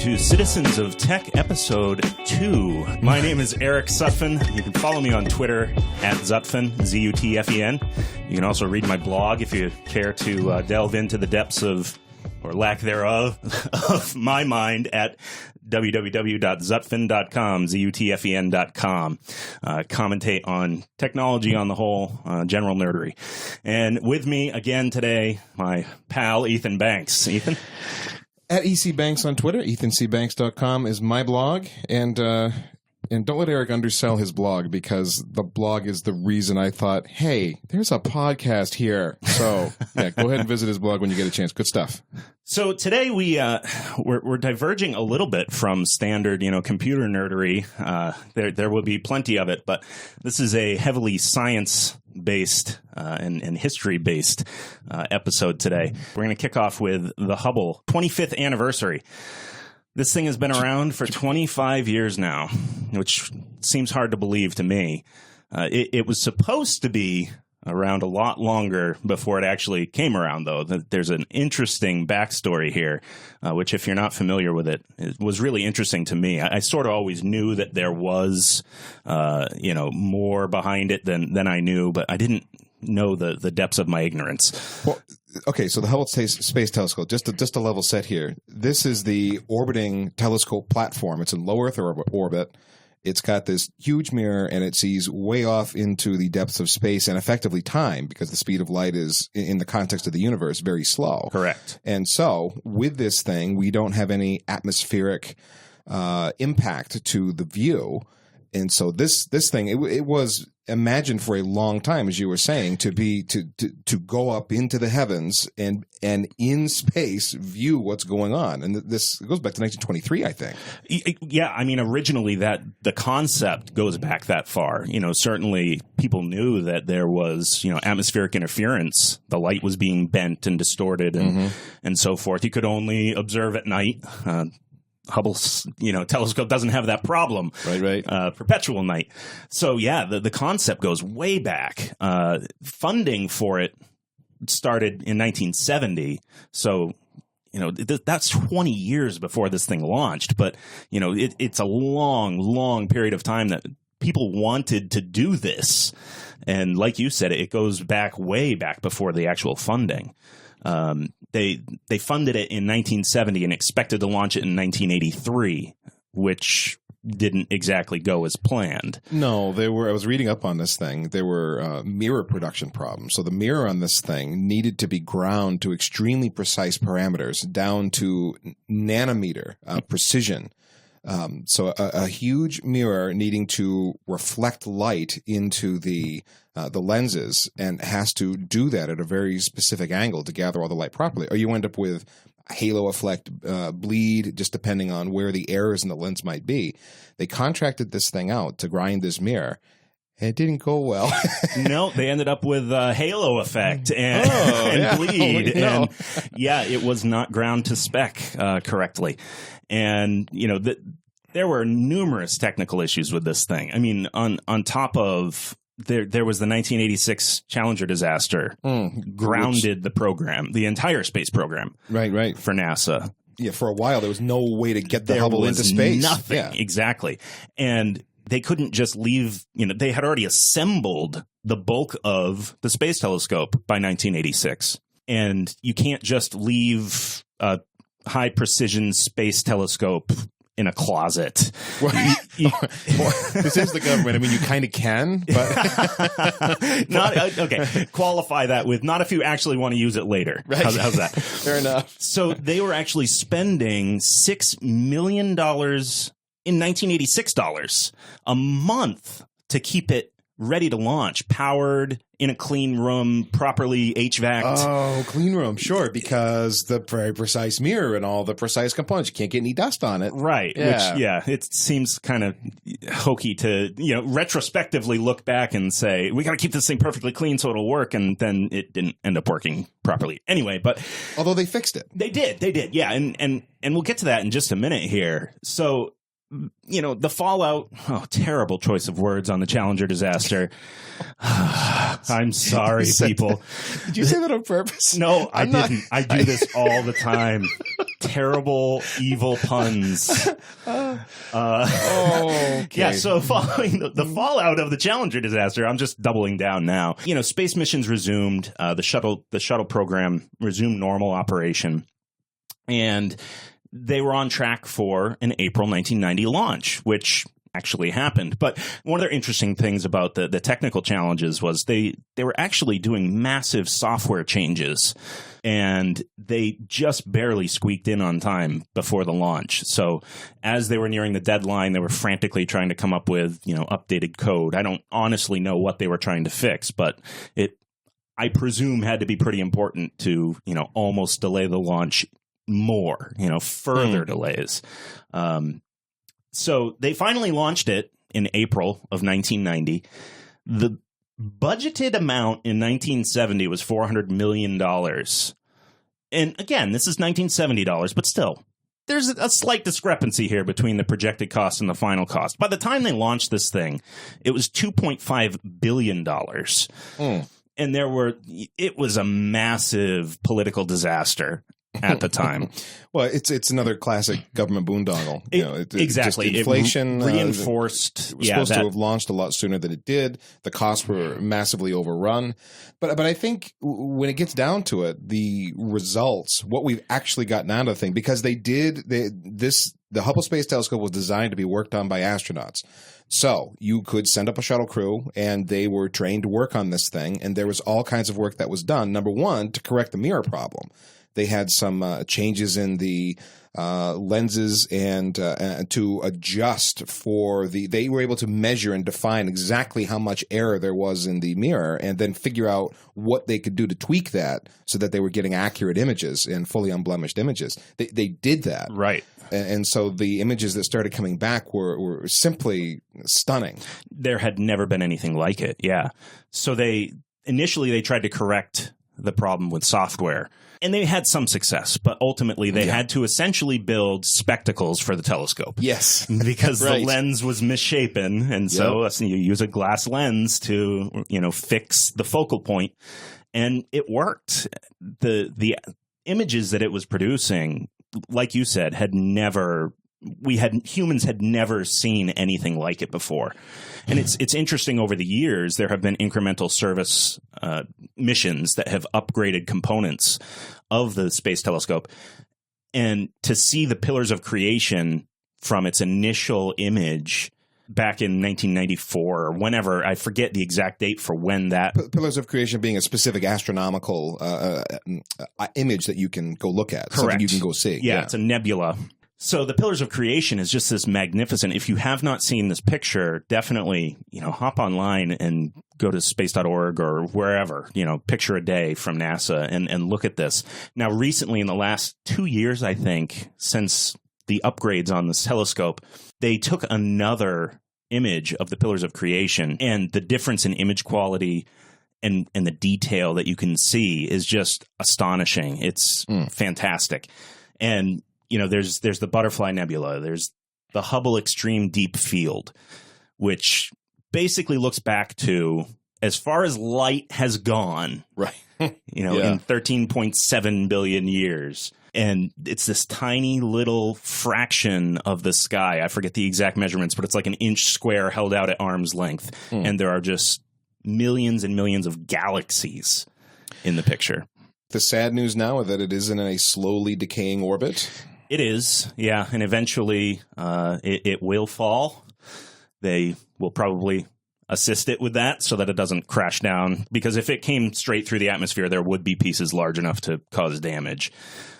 to Citizens of Tech Episode 2. My name is Eric Zutphen. You can follow me on Twitter at Zutphen, Z-U-T-F-E-N. You can also read my blog if you care to delve into the depths of, or lack thereof, of my mind at www.zutphen.com, Z-U-T-F-E-N.com. Commentate on technology on the whole, general nerdery. And with me again today, my pal Ethan Banks. Ethan? At EC Banks on Twitter, ethancbanks.com is my blog, and don't let Eric undersell his blog, because the blog is the reason I thought, hey, there's a podcast here. So yeah, go ahead and visit his blog when you get a chance. Good stuff. So today we're diverging a little bit from standard, computer nerdery. There will be plenty of it, but this is a heavily science-based and history-based episode today. We're going to kick off with the Hubble 25th anniversary. This thing has been around for 25 years now, which seems hard to believe to me. It was supposed to be around a lot longer before it actually came around, though. There's an interesting backstory here, which, if you're not familiar with it, was really interesting to me. I sort of always knew that there was, more behind it than I knew, but I didn't know the depths of my ignorance. Well, okay, so the Hubble Space Telescope, just a level set here. This is the orbiting telescope platform. It's in low Earth orbit. It's got this huge mirror, and it sees way off into the depths of space and effectively time, because the speed of light is, in the context of the universe, very slow. Correct. And so, with this thing, we don't have any atmospheric impact to the view. And so this thing, it was imagined for a long time, as you were saying, to go up into the heavens and in space view what's going on. And this goes back to 1923, I think. Yeah, I mean, originally the concept goes back that far. Certainly people knew that there was, atmospheric interference. The light was being bent and distorted and so forth. You could only observe at night. Hubble's, telescope doesn't have that problem. Right. Perpetual night. So, yeah, the concept goes way back. Funding for it started in 1970. So, that's 20 years before this thing launched. But, it's a long, long period of time that people wanted to do this. And like you said, it goes back way back before the actual funding. They funded it in 1970 and expected to launch it in 1983, which didn't exactly go as planned. No, I was reading up on this thing. There were mirror production problems. So the mirror on this thing needed to be ground to extremely precise parameters, down to nanometer precision. So a huge mirror needing to reflect light into the lenses, and has to do that at a very specific angle to gather all the light properly, or you end up with halo effect, bleed, just depending on where the errors in the lens might be. They contracted this thing out to grind this mirror. It didn't go well. No, they ended up with halo effect and bleed. No. And yeah, it was not ground to spec correctly. And, there were numerous technical issues with this thing. I mean, on top of there was the 1986 Challenger disaster, grounded the program, the entire space program. Right. For NASA. Yeah, for a while, there was no way to get the Hubble into space. Nothing, yeah. Exactly. And they couldn't just leave, they had already assembled the bulk of the space telescope by 1986. And you can't just leave a high-precision space telescope in a closet. Well, this is the government. I mean, you kind of can, but okay. Qualify that with not if you actually want to use it later. Right. How's that? Fair enough. So they were actually spending $6 million in 1986 dollars a month to keep it ready to launch, powered, in a clean room, properly HVAC'd. Oh, clean room, sure, because the very precise mirror and all the precise components. You can't get any dust on it. Right, yeah. Which, it seems kind of hokey to, retrospectively look back and say, we got to keep this thing perfectly clean so it'll work, and then it didn't end up working properly. Anyway, but... Although they fixed it. They did, yeah, and we'll get to that in just a minute here. So... the fallout, terrible choice of words on the Challenger disaster. I'm sorry, people. Did you say that on purpose? No, I didn't. I do this all the time. terrible, evil puns. Okay. Yeah, so following the fallout of the Challenger disaster, I'm just doubling down now. Space missions resumed. The shuttle program resumed normal operation, and they were on track for an April 1990 launch, which actually happened. But one of the interesting things about the technical challenges was they were actually doing massive software changes, and they just barely squeaked in on time before the launch. So as they were nearing the deadline, they were frantically trying to come up with, updated code. I don't honestly know what they were trying to fix, but I presume had to be pretty important to, almost delay the launch more, further delays. So they finally launched it in April of 1990. The budgeted amount in 1970 was $400 million. And again, this is $1970, but still, there's a slight discrepancy here between the projected cost and the final cost. By the time they launched this thing, it was $2.5 billion. And it was a massive political disaster at the time. Well, it's another classic government boondoggle. Exactly. Inflation reinforced. It was supposed to have launched a lot sooner than it did. The costs were massively overrun. But I think when it gets down to it, the results, what we've actually gotten out of the thing, because the Hubble Space Telescope was designed to be worked on by astronauts. So you could send up a shuttle crew, and they were trained to work on this thing, and there was all kinds of work that was done. Number one, to correct the mirror problem. They had some changes in the lenses and to adjust for they were able to measure and define exactly how much error there was in the mirror, and then figure out what they could do to tweak that so that they were getting accurate images and fully unblemished images. They did that. Right. And so the images that started coming back were simply stunning. There had never been anything like it. Yeah. So initially they tried to correct the problem with software. And they had some success, but ultimately they had to essentially build spectacles for the telescope. Yes. Because the lens was misshapen, and so you use a glass lens to, fix the focal point, and it worked. The images that it was producing, like you said, humans had never seen anything like it before. And it's interesting, over the years, there have been incremental service missions that have upgraded components of the space telescope. And to see the pillars of creation from its initial image back in 1994 or whenever, I forget the exact date for when that... Pillars of creation being a specific astronomical image that you can go look at. Correct. Something you can go see. Yeah, it's a nebula. So the Pillars of Creation is just this magnificent. If you have not seen this picture, definitely, hop online and go to space.org or wherever, picture a day from NASA and look at this. Now, recently, in the last 2 years, I think, since the upgrades on this telescope, they took another image of the Pillars of Creation, and the difference in image quality and the detail that you can see is just astonishing. It's fantastic. And there's the Butterfly Nebula. There's the Hubble Extreme Deep Field, which basically looks back to as far as light has gone, right? In 13.7 billion years. And it's this tiny little fraction of the sky. I forget the exact measurements, but it's like an inch square held out at arm's length. And there are just millions and millions of galaxies in the picture. The sad news now is that it is in a slowly decaying orbit. It is, yeah, and eventually it will fall. They will probably assist it with that so that it doesn't crash down, because if it came straight through the atmosphere, there would be pieces large enough to cause damage.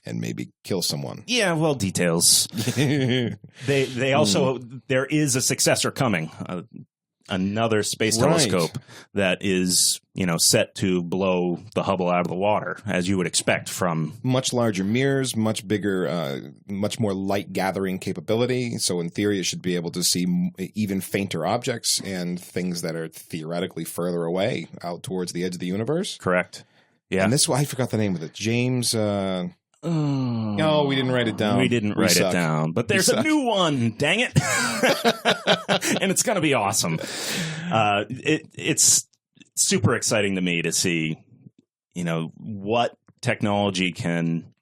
And maybe kill someone. Yeah, well, details. They also, there is a successor coming, another space telescope that is, set to blow the Hubble out of the water, as you would expect from... Much larger mirrors, much bigger, much more light gathering capability. So in theory, it should be able to see even fainter objects and things that are theoretically further away out towards the edge of the universe. Correct. Yeah. And I forgot the name of it. James... No, we didn't write it down. We didn't write it down. But there's a new one, dang it. And it's going to be awesome. It's super exciting to me to see, what technology can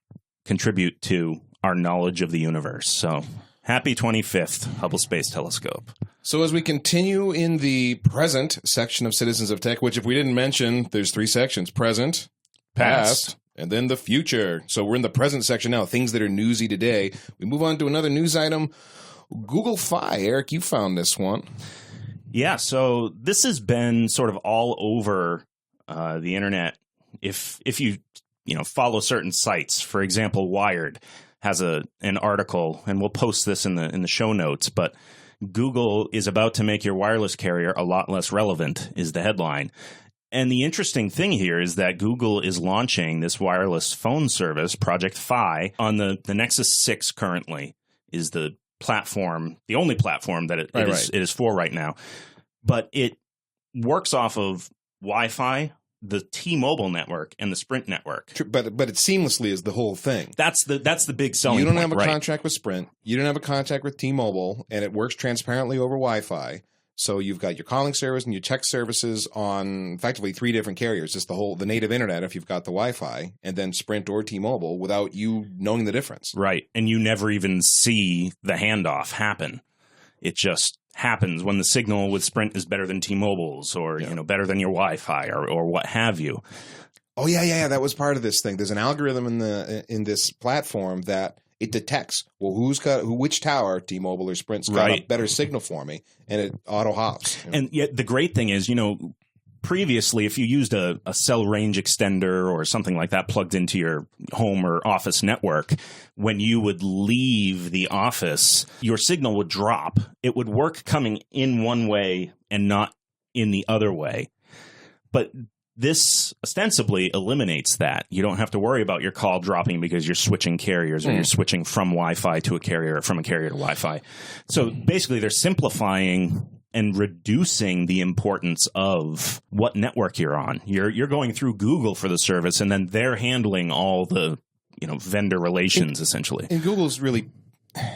contribute to our knowledge of the universe. So happy 25th Hubble Space Telescope. So as we continue in the present section of Citizens of Tech, which if we didn't mention, there's 3 sections: present, past, and then the future. So we're in the present section now, things that are newsy today. We move on to another news item, Google Fi. Eric, you found this one. Yeah, so this has been sort of all over the internet. If you follow certain sites, for example, Wired has an article, and we'll post this in the show notes, but Google is about to make your wireless carrier a lot less relevant, is the headline. And the interesting thing here is that Google is launching this wireless phone service, Project Fi, on the Nexus 6 currently is the platform, the only platform that it is for right now. But it works off of Wi-Fi, the T-Mobile network, and the Sprint network. True, but it seamlessly is the whole thing. That's the big selling point. You don't have a contract with Sprint. You don't have a contract with T-Mobile, and it works transparently over Wi-Fi. So you've got your calling service and your text services on effectively 3 different carriers. Just the native internet if you've got the Wi-Fi, and then Sprint or T-Mobile without you knowing the difference. Right, and you never even see the handoff happen. It just happens when the signal with Sprint is better than T-Mobile's, or better than your Wi-Fi, or what have you. Oh yeah, that was part of this thing. There's an algorithm in this platform that it detects, well, which tower, T-Mobile or Sprint's got a better signal for me, and it auto hops. And yet the great thing is, previously, if you used a cell range extender or something like that plugged into your home or office network, when you would leave the office, your signal would drop. It would work coming in one way and not in the other way. But this ostensibly eliminates that. You don't have to worry about your call dropping because you're switching carriers or you're switching from Wi-Fi to a carrier or from a carrier to Wi-Fi. So basically, they're simplifying and reducing the importance of what network you're on. You're going through Google for the service, and then they're handling all the vendor relations, essentially. And Google's really,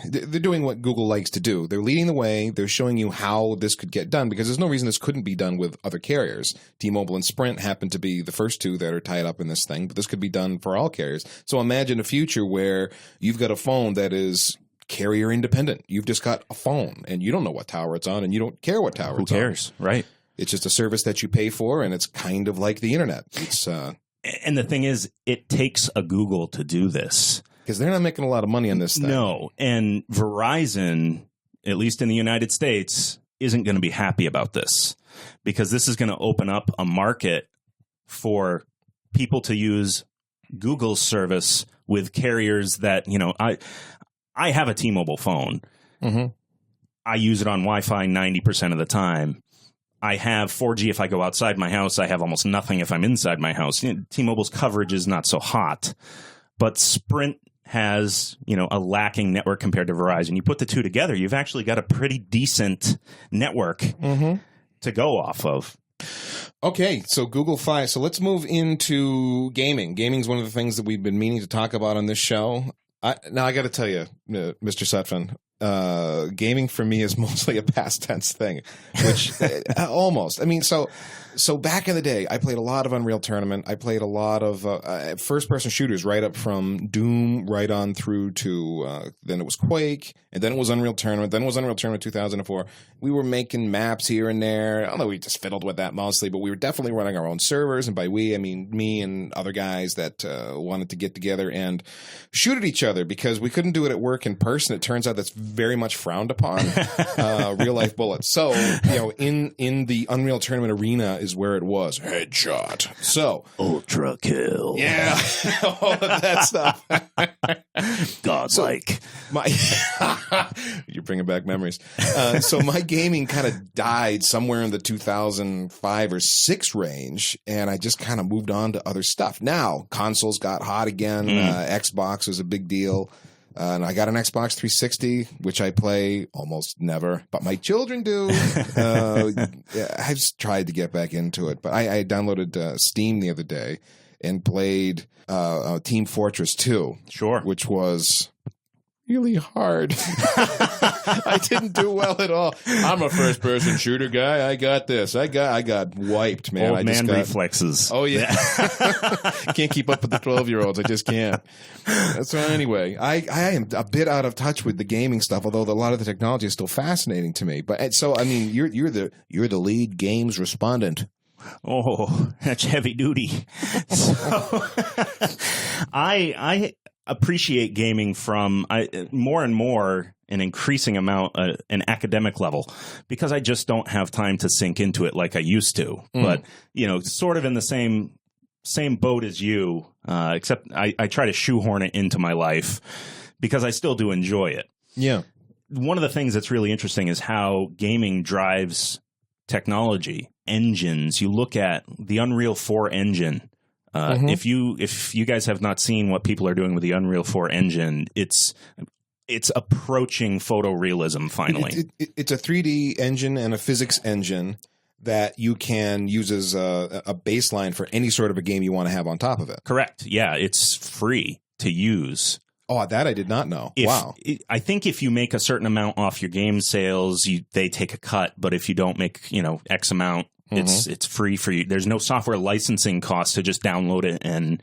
they're doing what Google likes to do. They're leading the way. They're showing you how this could get done, because there's no reason this couldn't be done with other carriers. T-Mobile and Sprint happen to be the first 2 that are tied up in this thing, but this could be done for all carriers. So imagine a future where you've got a phone that is carrier independent. You've just got a phone, and you don't know what tower it's on, and you don't care what tower it's on. Who cares, right? It's just a service that you pay for, and it's kind of like the internet. It's and the thing is, it takes a Google to do this. Because they're not making a lot of money on this thing. No, and Verizon, at least in the United States, isn't going to be happy about this, because this is going to open up a market for people to use Google's service with carriers that, I have a T-Mobile phone. Mm-hmm. I use it on Wi-Fi 90% of the time. I have 4G if I go outside my house. I have almost nothing if I'm inside my house. T-Mobile's coverage is not so hot. But Sprint has, a lacking network compared to Verizon. You put the 2 together, you've actually got a pretty decent network to go off of. Okay, so Google Fi. So let's move into gaming. Gaming is one of the things that we've been meaning to talk about on this show. Now, I got to tell you, Mr. Sutphin, gaming for me is mostly a past tense thing, which almost. I mean, so back in the day, I played a lot of Unreal Tournament. I played a lot of first-person shooters, right up from Doom right on through to then it was Quake, and then it was Unreal Tournament, then it was Unreal Tournament 2004. We were making maps here and there. I don't know, we just fiddled with that mostly, but we were definitely running our own servers, and by we, I mean me and other guys that wanted to get together and shoot at each other, because we couldn't do it at work in person. It turns out that's very much frowned upon, real-life bullets. So, in the Unreal Tournament arena is where it was. Headshot. So ultra kill. Yeah. All of that stuff. Godlike. You're bringing back memories. So my gaming kind of died somewhere in the 2005 or 6 range, and I just kind of moved on to other stuff. Now, consoles got hot again. Xbox was a big deal. And I got an Xbox 360, which I play almost never, but my children do. I've tried to get back into it, but I downloaded Steam the other day and played Team Fortress 2. Sure. Which was really hard. I didn't do well at all. I'm a first-person shooter guy. I got this. I got wiped, man. Old man reflexes. Oh, yeah. Can't keep up with the 12-year-olds. I just can't. So anyway, I am a bit out of touch with the gaming stuff, although a lot of the technology is still fascinating to me. But so, I mean, you're the lead games respondent. Oh, that's heavy duty. So, I appreciate gaming from more and more an increasing amount an academic level, because I just don't have time to sink into it like I used to. But sort of in the same boat as you, except I try to shoehorn it into my life because I still do enjoy it. Yeah. One of the things that's really interesting is how gaming drives technology. Engines. You look at the Unreal 4 engine. If you guys have not seen what people are doing with the Unreal 4 engine, it's approaching photorealism finally. It's a 3D engine and a physics engine that you can use as a baseline for any sort of a game you want to have on top of it. Correct. Yeah, it's free to use. Oh, that I did not know. Wow. I think if you make a certain amount off your game sales, they take a cut. But if you don't make, X amount, it's free for you. There's no software licensing cost to just download it and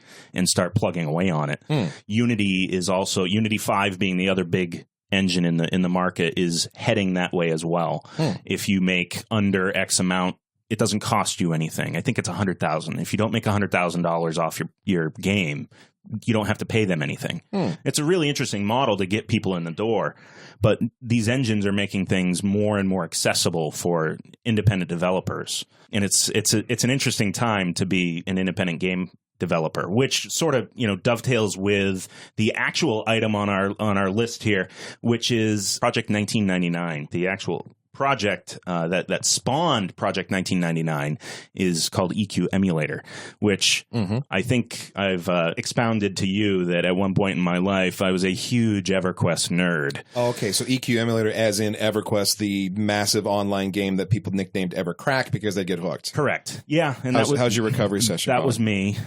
start plugging away on it. Unity is also Unity 5 being the other big engine in the market is heading that way as well. If you make under X amount, it doesn't cost you anything. I think it's $100,000. If you don't make $100,000 off your game, you don't have to pay them anything. It's a really interesting model to get people in the door. But these engines are making things more and more accessible for independent developers. And it's an interesting time to be an independent game developer, which sort of, dovetails with the actual item on our list here, which is Project 1999. The actual project that spawned Project 1999 is called EQ Emulator, which I think I've expounded to you that at one point in my life I was a huge EverQuest nerd. Oh, okay, so EQ Emulator as in EverQuest, the massive online game that people nicknamed Evercrack because they get hooked. Correct. Yeah. And how's your recovery session That going? was me.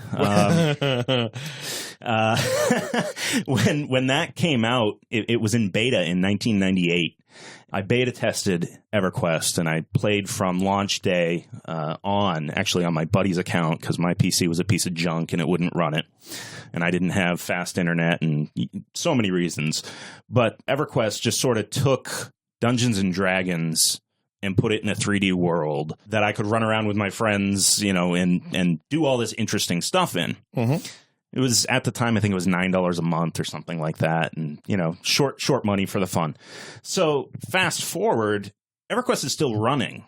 When that came out, it was in beta in 1998. I beta tested EverQuest, and I played from launch day actually on my buddy's account because my PC was a piece of junk and it wouldn't run it. And I didn't have fast internet and so many reasons. But EverQuest just sort of took Dungeons and Dragons and put it in a 3D world that I could run around with my friends, and do all this interesting stuff in. It was, at the time, I think it was $9 a month or something like that. And, short money for the fun. So fast forward, EverQuest is still running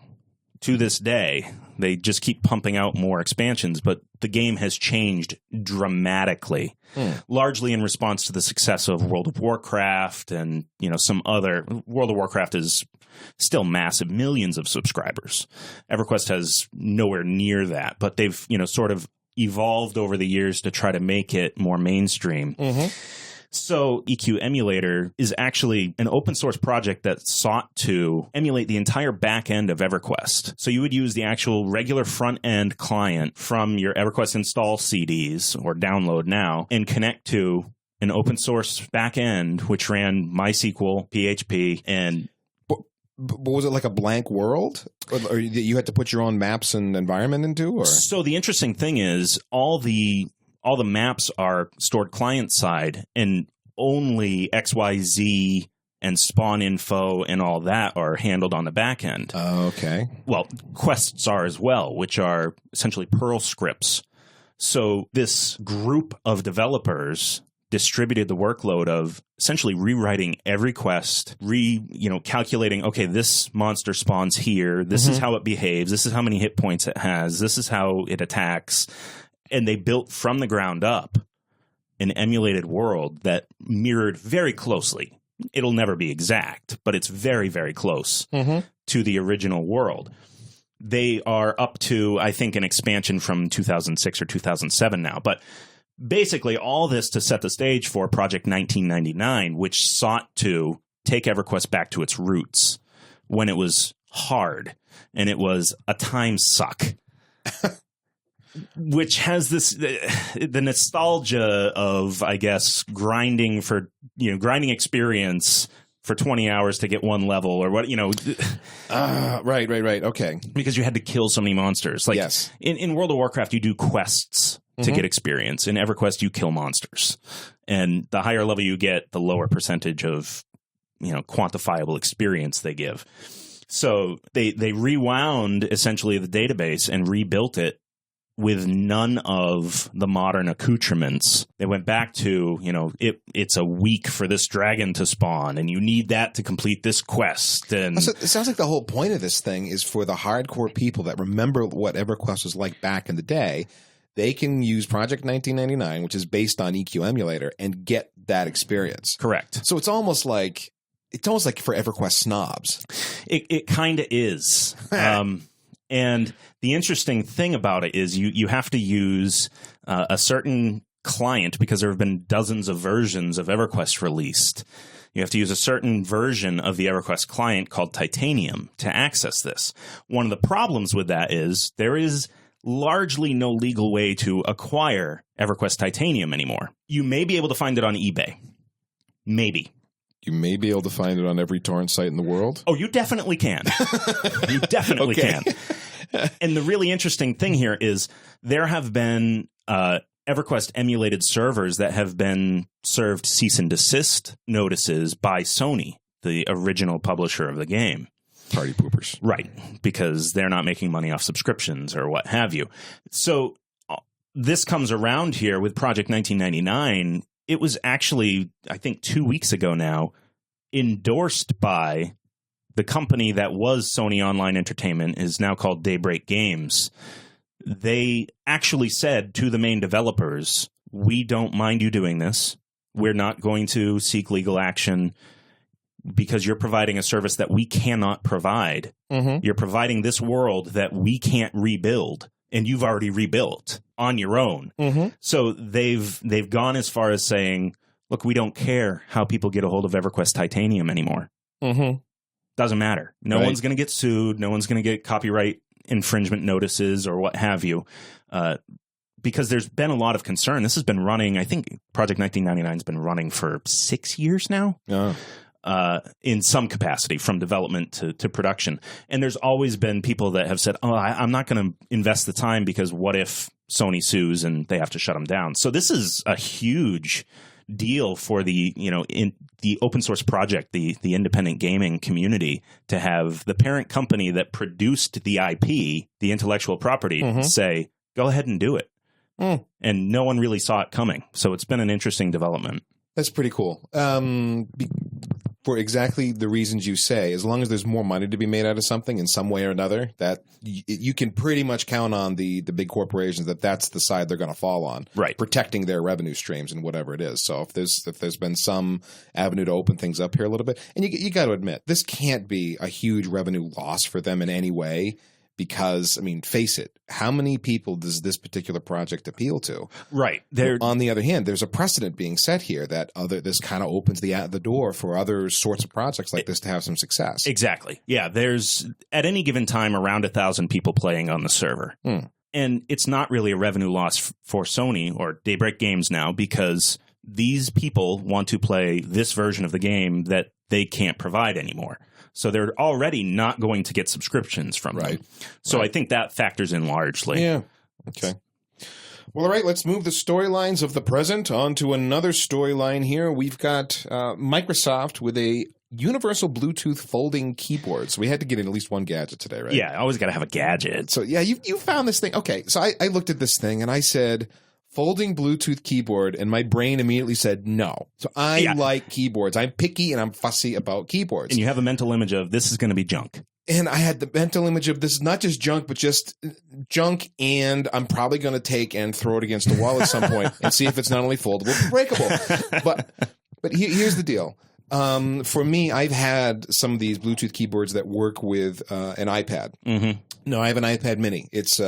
to this day. They just keep pumping out more expansions, but the game has changed dramatically, largely in response to the success of World of Warcraft and, some other. World of Warcraft is still massive, millions of subscribers. EverQuest has nowhere near that, but they've, sort of evolved over the years to try to make it more mainstream. So EQ Emulator is actually an open source project that sought to emulate the entire back end of EverQuest. So you would use the actual regular front end client from your EverQuest install CDs or download now and connect to an open source back end, which ran MySQL, PHP, and But was it like a blank world, or you had to put your own maps and environment into? Or so the interesting thing is all the maps are stored client side, and only XYZ and spawn info and all that are handled on the back end. Oh, okay. Well, quests are as well, which are essentially Perl scripts. So this group of developers distributed the workload of essentially rewriting every quest, calculating, okay, this monster spawns here. This is how it behaves. This is how many hit points it has. This is how it attacks. And they built from the ground up an emulated world that mirrored very closely. It'll never be exact, but it's very, very close to the original world. They are up to, I think, an expansion from 2006 or 2007 now. But basically, all this to set the stage for Project 1999, which sought to take EverQuest back to its roots when it was hard and it was a time suck. which has this the nostalgia of, I guess, grinding experience for 20 hours to get one level or what, Right. Okay. because you had to kill so many monsters. Like Yes. in World of Warcraft, you do quests to get experience. In EverQuest, you kill monsters. And the higher level you get, the lower percentage of, quantifiable experience they give. So they rewound essentially the database and rebuilt it with none of the modern accoutrements. They went back to, it's a week for this dragon to spawn, and you need that to complete this quest. And So it sounds like the whole point of this thing is for the hardcore people that remember what EverQuest was like back in the day. They can use Project 1999, which is based on EQ Emulator, and get that experience. correct. So it's almost like for EverQuest snobs. It kind of is. And the interesting thing about it is you have to use a certain client, because there have been dozens of versions of EverQuest released. You have to use a certain version of the EverQuest client called Titanium to access this. One of the problems with that is there is largely no legal way to acquire EverQuest Titanium anymore. You may be able to find it on eBay. Maybe. You may be able to find it on every torrent site in the world. Oh, you definitely can. You definitely can. And the really interesting thing here is there have been EverQuest emulated servers that have been served cease and desist notices by Sony, the original publisher of the game. Party poopers. Right, because they're not making money off subscriptions or what have you. So this comes around here with Project 1999. It was actually, I think 2 weeks ago now, endorsed by the company that was Sony Online Entertainment, is now called Daybreak Games. They actually said to the main developers, we don't mind you doing this. We're not going to seek legal action because you're providing a service that we cannot provide. Mm-hmm. You're providing this world that we can't rebuild, and you've already rebuilt on your own. Mm-hmm. So they've gone as far as saying, look, we don't care how people get a hold of EverQuest Titanium anymore. Mm-hmm. Doesn't matter. No one's going to get sued. No one's going to get copyright infringement notices or what have you. Because there's been a lot of concern. This has been running, I think Project 1999 has been running for 6 years now. Oh. In some capacity, from development to production. And there's always been people that have said, I'm not going to invest the time because what if Sony sues and they have to shut them down? So this is a huge deal for the, in the open source project, the independent gaming community, to have the parent company that produced the IP, the intellectual property, say, go ahead and do it. And no one really saw it coming. So it's been an interesting development. That's pretty cool. For exactly the reasons you say, as long as there's more money to be made out of something in some way or another, that you can pretty much count on the big corporations that's the side they're going to fall on, right? Protecting their revenue streams and whatever it is. So if there's been some avenue to open things up here a little bit, and you got to admit, this can't be a huge revenue loss for them in any way. Because, I mean, face it, how many people does this particular project appeal to? Right. On the other hand, there's a precedent being set here that this kind of opens the door for other sorts of projects like this to have some success. Exactly. Yeah, there's at any given time around 1,000 people playing on the server. And it's not really a revenue loss for Sony or Daybreak Games now, because these people want to play this version of the game that they can't provide anymore. So they're already not going to get subscriptions from them. So I think that factors in largely. Yeah. Okay. Well, all right, let's move the storylines of the present on to another storyline here. We've got Microsoft with a universal Bluetooth folding keyboard. So we had to get in at least one gadget today, right? Yeah, I always got to have a gadget. So, yeah, you found this thing. Okay, so I looked at this thing and I said, folding Bluetooth keyboard, and my brain immediately said no. So I like keyboards. I'm picky and I'm fussy about keyboards. And you have a mental image of this is going to be junk. And I had the mental image of this is not just junk, but just junk, and I'm probably going to take and throw it against the wall at some point and see if it's not only foldable, but breakable. But here's the deal. For me, I've had some of these Bluetooth keyboards that work with an iPad. Mm-hmm. No, I have an iPad mini. It's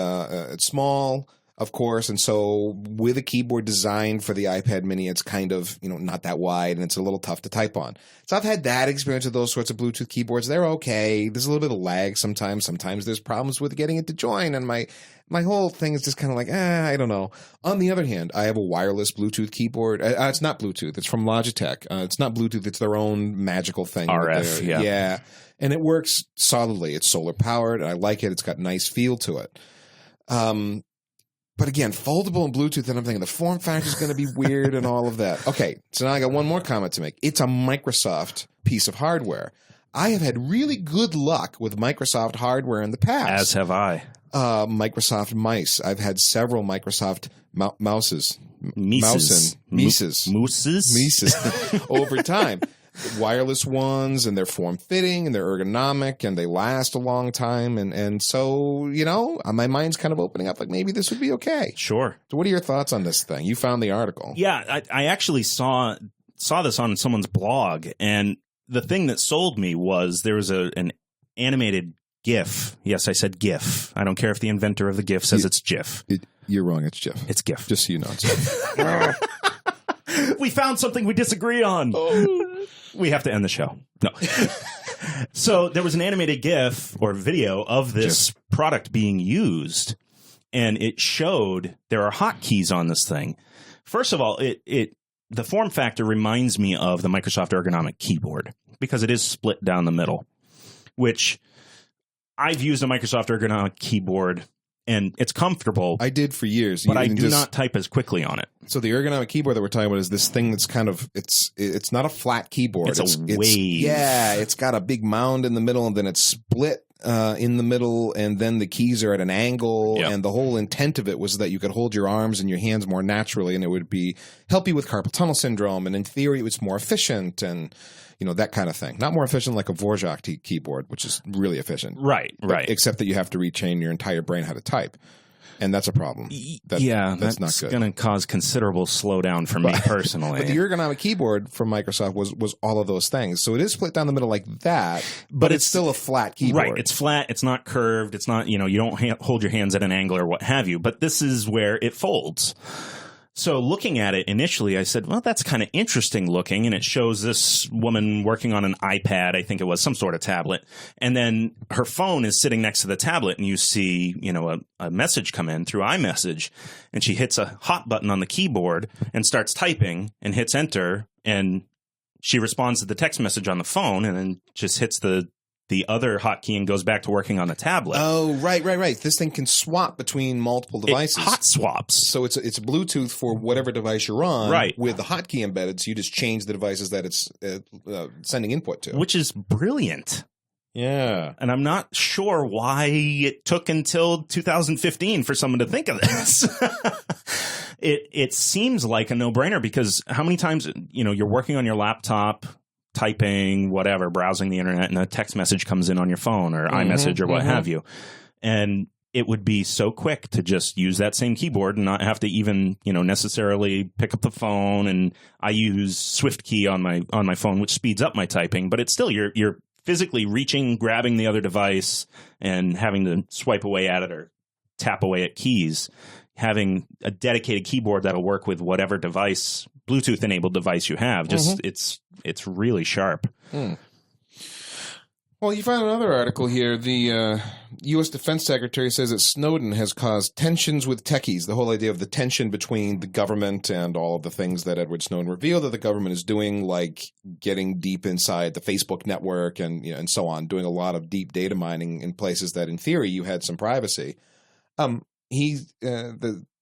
small. of course. And so with a keyboard designed for the iPad mini, it's kind of, not that wide and it's a little tough to type on. So I've had that experience with those sorts of Bluetooth keyboards. They're okay. There's a little bit of lag sometimes. Sometimes there's problems with getting it to join. And my whole thing is just kind of like, I don't know. On the other hand, I have a wireless Bluetooth keyboard. It's not Bluetooth. It's from Logitech. It's not Bluetooth. It's their own magical thing. RF, yeah. Yeah. And it works solidly. It's solar powered. And I like it. It's got a nice feel to it. But again, foldable and Bluetooth, and I'm thinking the form factor is going to be weird and all of that. Okay, so now I got one more comment to make. It's a Microsoft piece of hardware. I have had really good luck with Microsoft hardware in the past. As have I. Microsoft mice. I've had several Microsoft mouses. Mises. Mises. Over time. Wireless ones, and they're form-fitting, and they're ergonomic, and they last a long time. And so, my mind's kind of opening up like maybe this would be okay. Sure. So what are your thoughts on this thing? You found the article. Yeah, I actually saw this on someone's blog, and the thing that sold me was there was an animated GIF. Yes, I said GIF. I don't care if the inventor of the GIF says it's GIF. You're wrong. It's GIF. It's GIF. Just so you know. It's We found something we disagree on. Oh. We have to end the show. No. So there was an animated GIF or video of this product being used, and it showed there are hotkeys on this thing. First of all, the form factor reminds me of the Microsoft ergonomic keyboard because it is split down the middle, which I've used a Microsoft ergonomic keyboard. And it's comfortable. I did for years. But I do not type as quickly on it. So the ergonomic keyboard that we're talking about is this thing that's kind of, it's not a flat keyboard. It's a wave. Yeah, it's got a big mound in the middle, and then it's split in the middle, and then the keys are at an angle. Yep. And the whole intent of it was that you could hold your arms and your hands more naturally, and it would help you with carpal tunnel syndrome. And in theory, it was more efficient and that kind of thing. Not more efficient like a Dvorak keyboard, which is really efficient. Right. Except that you have to retrain your entire brain how to type. And that's a problem. That's not good. Going to cause considerable slowdown for me personally. But the ergonomic keyboard from Microsoft was all of those things. So it is split down the middle like that, but it's still a flat keyboard. Right. It's flat. It's not curved. It's not, you don't hold your hands at an angle or what have you. But this is where it folds. So looking at it initially, I said, well, that's kind of interesting looking. And it shows this woman working on an iPad. I think it was some sort of tablet. And then her phone is sitting next to the tablet, and you see, a message come in through iMessage. And she hits a hot button on the keyboard and starts typing and hits enter. And she responds to the text message on the phone and then just hits the other hotkey and goes back to working on the tablet. Oh, right. This thing can swap between multiple devices. It hot swaps. So it's Bluetooth for whatever device you're on, right, with the hotkey embedded. So you just change the devices that it's sending input to, which is brilliant. Yeah, and I'm not sure why it took until 2015 for someone to think of this. It seems like a no-brainer because how many times you're working on your laptop, typing, whatever, browsing the internet, and a text message comes in on your phone or iMessage or what have you. And it would be so quick to just use that same keyboard and not have to even, necessarily pick up the phone. And I use SwiftKey on my phone, which speeds up my typing, but it's still, you're physically reaching, grabbing the other device and having to swipe away at it or tap away at keys. Having a dedicated keyboard that'll work with whatever device, Bluetooth-enabled device you have, just it's really sharp. Well, you found another article here. The U.S. Defense Secretary says that Snowden has caused tensions with techies. The whole idea of the tension between the government and all of the things that Edward Snowden revealed that the government is doing, like getting deep inside the Facebook network and so on, doing a lot of deep data mining in places that, in theory, you had some privacy.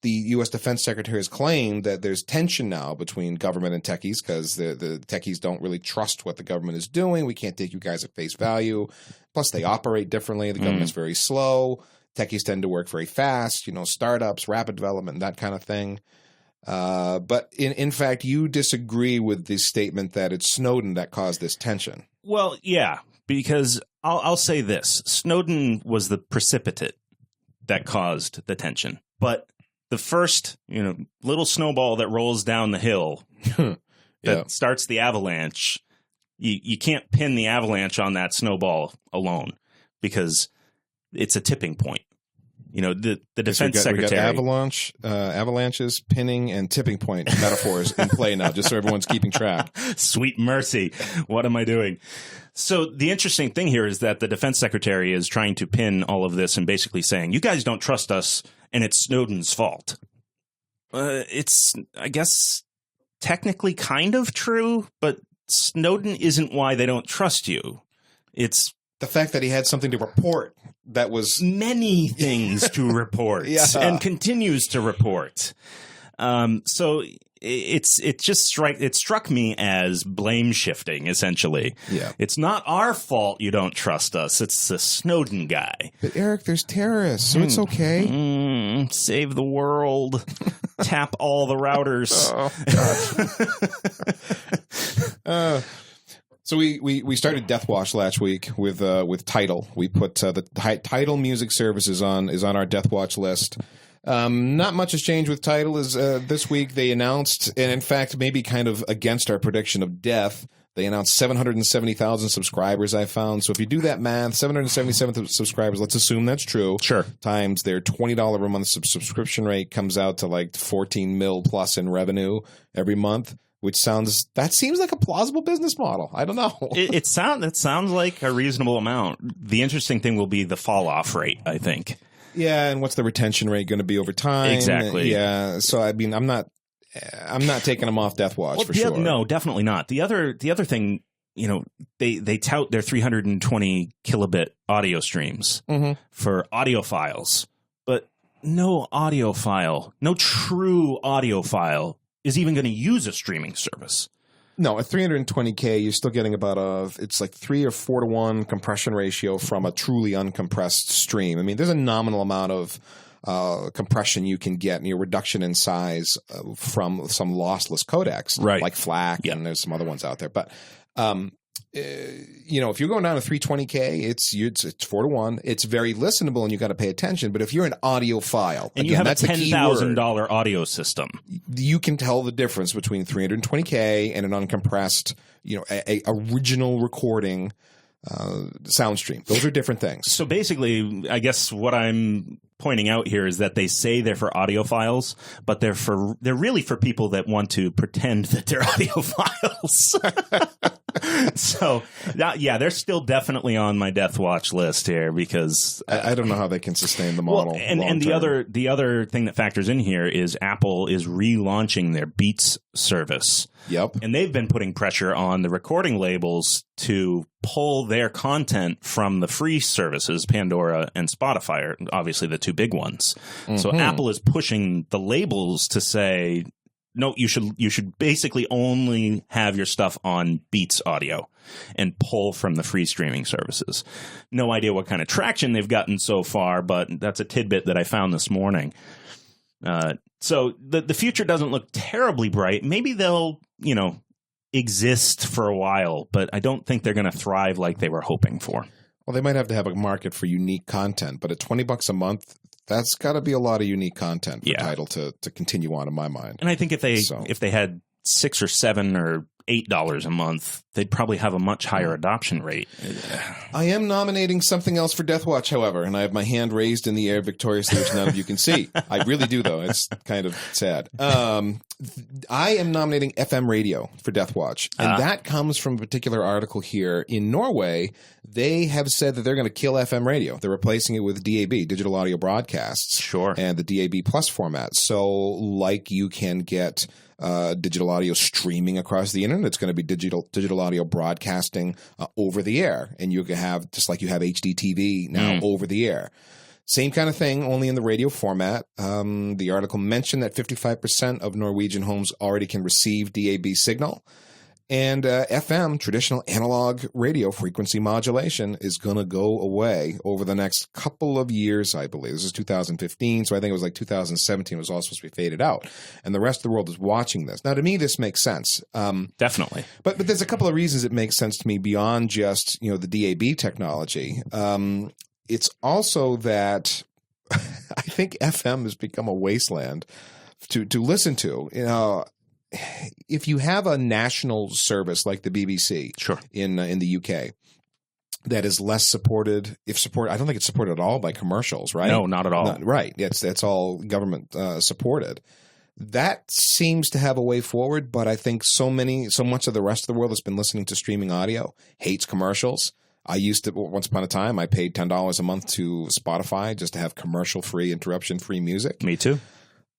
The U.S. Defense Secretary has claimed that there's tension now between government and techies because the techies don't really trust what the government is doing. We can't take you guys at face value. Plus, they operate differently. The government's very slow. Techies tend to work very fast, startups, rapid development, that kind of thing. But in fact, you disagree with the statement that it's Snowden that caused this tension. Well, yeah, because I'll say this. Snowden was the precipitate that caused the tension. But the first, little snowball that rolls down the hill that starts the avalanche, you can't pin the avalanche on that snowball alone because it's a tipping point. the defense we got secretary. Avalanches, pinning, and tipping point metaphors in play now, just so everyone's keeping track. Sweet mercy. What am I doing? So the interesting thing here is that the defense secretary is trying to pin all of this and basically saying, you guys don't trust us, and it's Snowden's fault. It's, I guess, technically kind of true, but Snowden isn't why they don't trust you. It's the fact that he had something to report that was many things to report and continues to report. So it struck me as blame shifting, essentially. Yeah. It's not our fault you don't trust us. It's the Snowden guy. But Eric, there's terrorists, so it's okay. Save the world. Tap all the routers. Oh, gosh. So we started Death Watch last week with Tidal. We put the Tidal music service is on our Death Watch list. Not much has changed with Tidal. Is this week they announced, and in fact maybe kind of against our prediction of death, they announced 770,000 subscribers. I found. So if you do that math, 777 subscribers. Let's assume that's true. Sure. Times their $20 a month subscription rate comes out to like 14 mil plus in revenue every month. Which seems like a plausible business model. I don't know. It sounds like a reasonable amount. The interesting thing will be the fall off rate, I think. Yeah, and what's the retention rate going to be over time? Exactly. Yeah. So I mean, I'm not taking them off Death Watch for sure. No, definitely not. The other thing, they tout their 320 kilobit audio streams for audio files, but no true audio file is even going to use a streaming service. No, at 320K, you're still getting about it's like 3 or 4 to 1 compression ratio from a truly uncompressed stream. I mean, there's a nominal amount of compression you can get, reduction in size from some lossless codecs, right? Like FLAC, and there's some other ones out there. But if you're going down to 320K, it's 4 to 1. It's very listenable, and you got to pay attention. But if you're an audiophile, and you have a $10,000 audio system, you can tell the difference between 320K and an uncompressed, a original recording sound stream. Those are different things. So basically, I guess what I'm pointing out here is that they say they're for audiophiles, but they're really for people that want to pretend that they're audiophiles. So, they're still definitely on my Death Watch list here because I don't know how they can sustain the model. Well, and the other thing that factors in here is Apple is relaunching their Beats service. Yep. And they've been putting pressure on the recording labels to pull their content from the free services, Pandora and Spotify are obviously the two big ones. Mm-hmm. So Apple is pushing the labels to say, no, you should basically only have your stuff on Beats audio and pull from the free streaming services. No idea what kind of traction they've gotten so far, but that's a tidbit that I found this morning. So the future doesn't look terribly bright. Maybe they'll, exist for a while, but I don't think they're going to thrive like they were hoping for. Well, they might have to have a market for unique content, but at $20 a month, that's got to be a lot of unique content for Tidal to continue on, in my mind. And I think if they had $6 or $7 or $8 a month, they'd probably have a much higher adoption rate. I am nominating something else for Death Watch, however, and I have my hand raised in the air victoriously, which none of you can see. I really do, though. It's kind of sad. I am nominating FM radio for Death Watch, and that comes from a particular article here. In Norway, they have said that they're going to kill FM radio. They're replacing it with DAB, digital audio broadcasts. Sure. And the DAB plus format. So, like you can get digital audio streaming across the internet, it's going to be digital audio broadcasting over the air. And you can have, just like you have HDTV now over the air. Same kind of thing, only in the radio format. The article mentioned that 55% of Norwegian homes already can receive DAB signal. And FM, traditional analog radio frequency modulation, is going to go away over the next couple of years, I believe. This is 2015, so I think it was like 2017 was all supposed to be faded out. And the rest of the world is watching this. Now, to me, this makes sense. Definitely. But there's a couple of reasons it makes sense to me beyond just, the DAB technology. It's also that I think FM has become a wasteland to listen to. If you have a national service like the BBC sure. in the UK, that is less supported, if supported. I don't think it's supported at all by commercials, right? No, not at all. Right. It's all government supported. That seems to have a way forward, but I think so much of the rest of the world that's been listening to streaming audio hates commercials. I used to, once upon a time, I paid $10 a month to Spotify just to have commercial-free, interruption-free music. Me too.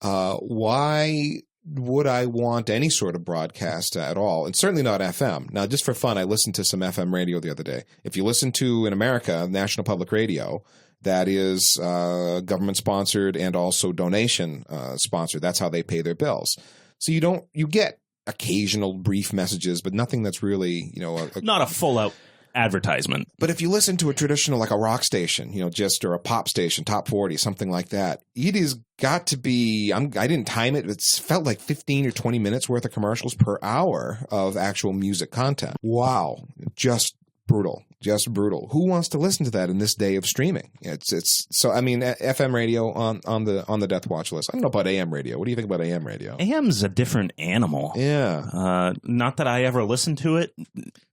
Why would I want any sort of broadcast at all? And certainly not FM. Now, just for fun, I listened to some FM radio the other day. If you listen to, in America, National Public Radio, that is government-sponsored and also donation-sponsored. That's how they pay their bills. So you get occasional brief messages, but nothing that's really, not a full-out advertisement. But if you listen to a traditional, like a rock station, or a pop station, top 40, something like that, it has got to be, I didn't time it, it felt like 15 or 20 minutes worth of commercials per hour of actual music content. Wow. Just brutal. Just brutal. Who wants to listen to that in this day of streaming? It's so, I mean, FM radio on the death watch list. I don't know about AM radio. What do you think about AM radio? AM's a different animal. Yeah. Not that I ever listened to it.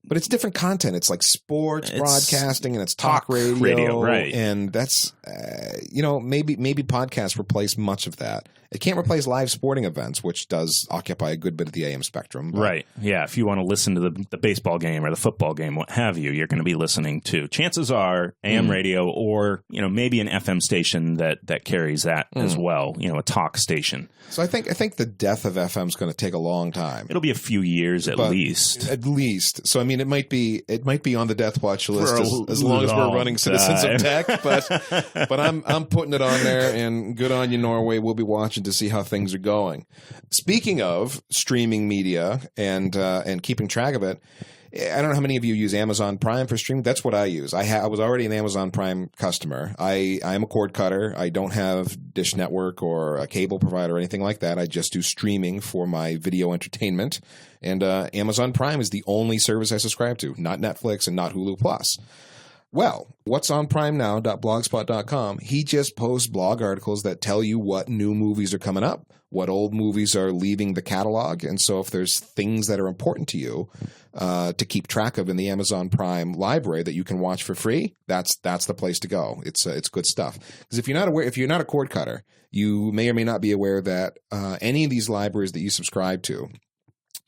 But it's different content. It's like sports broadcasting, and it's talk radio. Right. And that's, maybe podcasts replace much of that. It can't replace live sporting events, which does occupy a good bit of the AM spectrum. Right. Yeah. If you want to listen to the baseball game or the football game, what have you, you're going to be listening to, chances are, AM radio or, maybe an FM station that carries that as well, a talk station. So I think the death of FM is going to take a long time. It'll be a few years at least. At least. So I mean, it might be on the death watch list as long as we're running Citizens of Tech. But I'm putting it on there, and good on you, Norway. We'll be watching to see how things are going. Speaking of streaming media and keeping track of it, I don't know how many of you use Amazon Prime for streaming. That's what I use. I was already an Amazon Prime customer. I'm a cord cutter. I don't have Dish Network or a cable provider or anything like that. I just do streaming for my video entertainment. And Amazon Prime is the only service I subscribe to, not Netflix and not Hulu Plus. Well, what's on primenow.blogspot.com? He just posts blog articles that tell you what new movies are coming up, what old movies are leaving the catalog. And so if there's things that are important to you to keep track of in the Amazon Prime library that you can watch for free, that's the place to go. It's good stuff. Because if you're not a cord cutter, you may or may not be aware that any of these libraries that you subscribe to,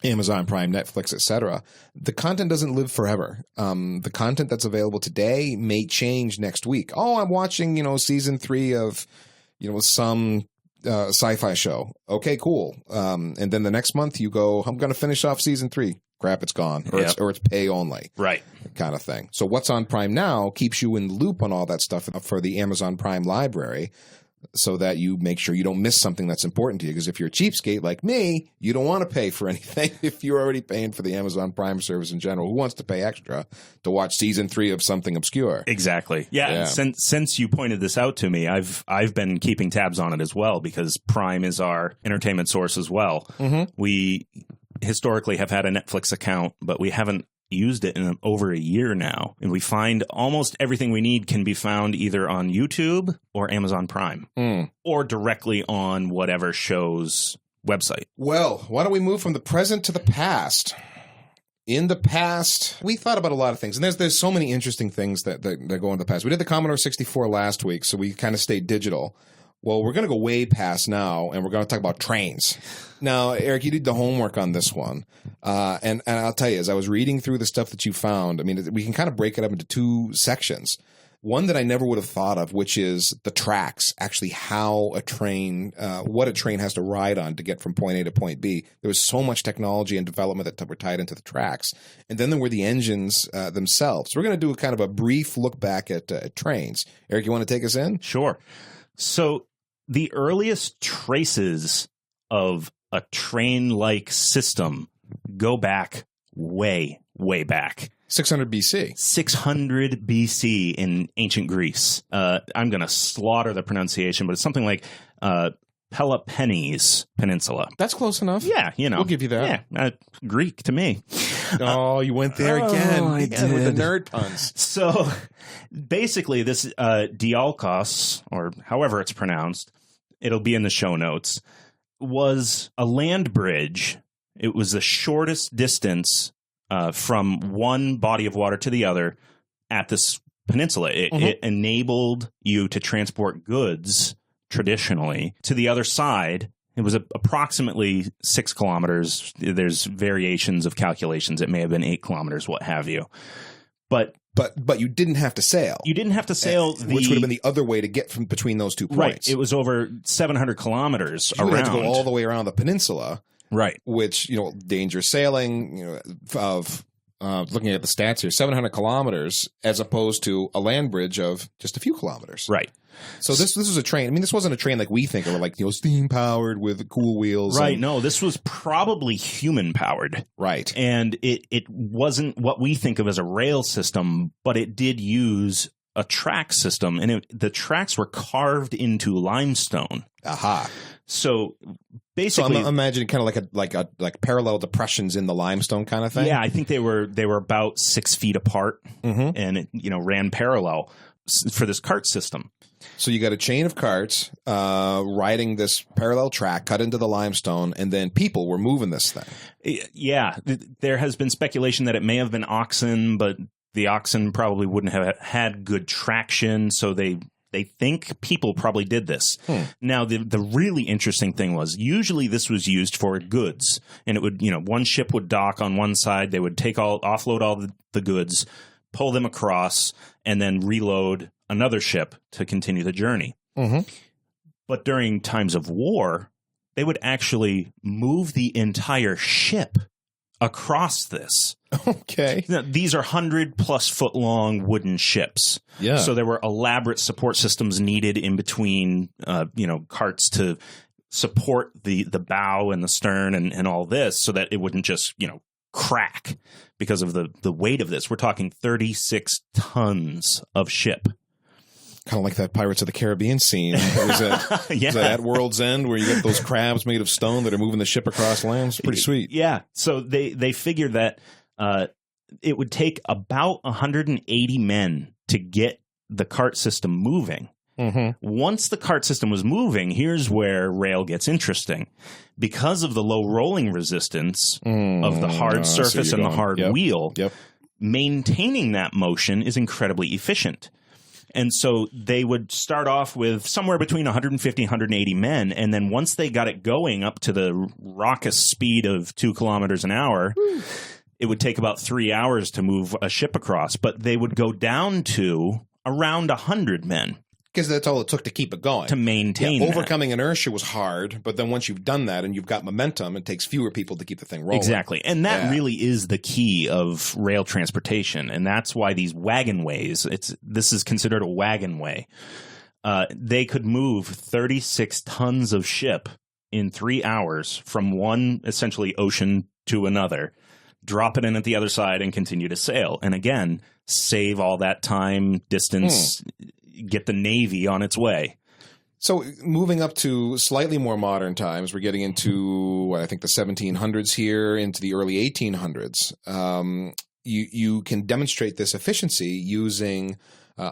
Amazon Prime, Netflix, etc., the content doesn't live forever. The content that's available today may change next week. Oh, I'm watching, season 3 of, some sci-fi show. Okay, cool. And then the next month you go, I'm going to finish off season 3. Crap, it's gone. Or it's pay only. Right. Kind of thing. So what's on Prime Now keeps you in the loop on all that stuff for the Amazon Prime library, so that you make sure you don't miss something that's important to you. Because if you're a cheapskate like me, you don't want to pay for anything if you're already paying for the Amazon Prime service in general. Who wants to pay extra to watch season 3 of something obscure? Exactly. Yeah. Since you pointed this out to me, I've been keeping tabs on it as well, because Prime is our entertainment source as well. Mm-hmm. We historically have had a Netflix account, but we haven't used it in over a year now, and we find almost everything we need can be found either on YouTube or Amazon Prime or directly on whatever show's website. Well, why don't we move from the present to the past? In the past, we thought about a lot of things, and there's so many interesting things that go in the past. We did the Commodore 64 last week, so we kind of stayed digital. Well, we're going to go way past now, and we're going to talk about trains. Now, Eric, you did the homework on this one. And I'll tell you, as I was reading through the stuff that you found, I mean, we can kind of break it up into 2 sections. One that I never would have thought of, which is the tracks, actually how a train, what a train has to ride on to get from point A to point B. There was so much technology and development that were tied into the tracks. And then there were the engines themselves. So we're going to do a kind of a brief look back at trains. Eric, you want to take us in? Sure. So the earliest traces of a train-like system go back way, way back. 600 BC. 600 BC in ancient Greece. I'm going to slaughter the pronunciation, but it's something like Peloponnese Peninsula. That's close enough. Yeah, We'll give you that. Yeah, Greek to me. Oh, you went there again. I did. With the nerd puns. So basically this Diolkos, or however it's pronounced, it'll be in the show notes, was a land bridge. It was the shortest distance from one body of water to the other at this peninsula. It enabled you to transport goods traditionally to the other side. It was approximately 6 kilometers. There's variations of calculations. It may have been 8 kilometers, what have you. But you didn't have to sail. You didn't have to sail. Which would have been the other way to get from between those 2 points. Right. It was over 700 kilometers you around. You had to go all the way around the peninsula. Right. Which, dangerous sailing, of looking at the stats here, 700 kilometers as opposed to a land bridge of just a few kilometers. Right. So this was a train. I mean, this wasn't a train like we think of, like, steam powered with cool wheels. Right. No, this was probably human powered. Right. And it wasn't what we think of as a rail system, but it did use a track system, and the tracks were carved into limestone. Aha. So basically, I'm imagining kind of like parallel depressions in the limestone kind of thing. Yeah, I think they were about 6 feet apart, and it ran parallel for this cart system. So you got a chain of carts riding this parallel track cut into the limestone, and then people were moving this thing. Yeah, there has been speculation that it may have been oxen, but the oxen probably wouldn't have had good traction, so they think people probably did this. Now, the really interesting thing was usually this was used for goods, and it would, one ship would dock on one side, they would offload all the goods, pull them across, and then reload another ship to continue the journey. But during times of war, they would actually move the entire ship across this. Okay. Now, these are 100+ foot long wooden ships. Yeah. So there were elaborate support systems needed in between, carts to support the bow and the stern and all this, so that it wouldn't just, crack because of the weight of this. We're talking 36 tons of ship. Kind of like that Pirates of the Caribbean scene. Was that at World's End where you get those crabs made of stone that are moving the ship across land? It's pretty sweet. Yeah. So they figured that it would take about 180 men to get the cart system moving. Once the cart system was moving, here's where rail gets interesting. Because of the low rolling resistance of the hard surface and the hard wheel, maintaining that motion is incredibly efficient. And so they would start off with somewhere between 150 and 180 men. And then once they got it going up to the raucous speed of 2 kilometers an hour, it would take about 3 hours to move a ship across. But they would go down to around 100 men. Because that's all it took to keep it going. To maintain overcoming inertia was hard, but then once you've done that and you've got momentum, it takes fewer people to keep the thing rolling. Exactly. And that really is the key of rail transportation. And that's why these wagon ways, this is considered a wagon way. They could move 36 tons of ship in 3 hours from one essentially ocean to another, drop it in at the other side, and continue to sail. And again, save all that time, distance, get the Navy on its way. So moving up to slightly more modern times, we're getting into, I think, the 1700s here, into the early 1800s. You can demonstrate this efficiency using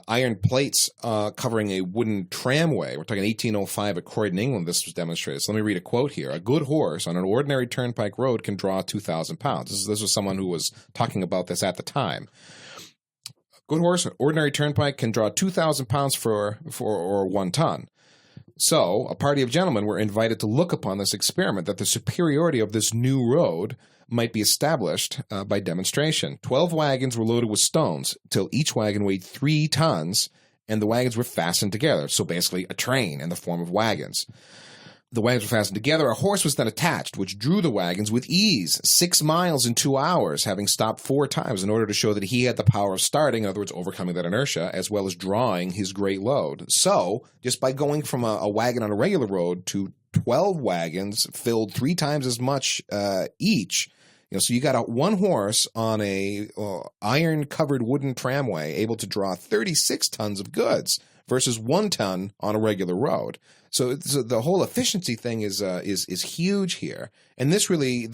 iron plates covering a wooden tramway. We're talking 1805 at Croydon, England. This was demonstrated. So let me read a quote here. A good horse on an ordinary turnpike road can draw 2,000 pounds. This was someone who was talking about this at the time. Good horse, ordinary turnpike can draw 2,000 pounds or 1 ton. So a party of gentlemen were invited to look upon this experiment, that the superiority of this new road might be established by demonstration. 12 wagons were loaded with stones till each wagon weighed 3 tons, and the wagons were fastened together. So basically a train in the form of wagons. The wagons were fastened together. A horse was then attached, which drew the wagons with ease, 6 miles in 2 hours, having stopped 4 times in order to show that he had the power of starting, in other words, overcoming that inertia, as well as drawing his great load. So, just by going from a wagon on a regular road to 12 wagons filled 3 times as much each, so you got one horse on a iron-covered wooden tramway able to draw 36 tons of goods versus 1 ton on a regular road. So the whole efficiency thing is huge here, and this really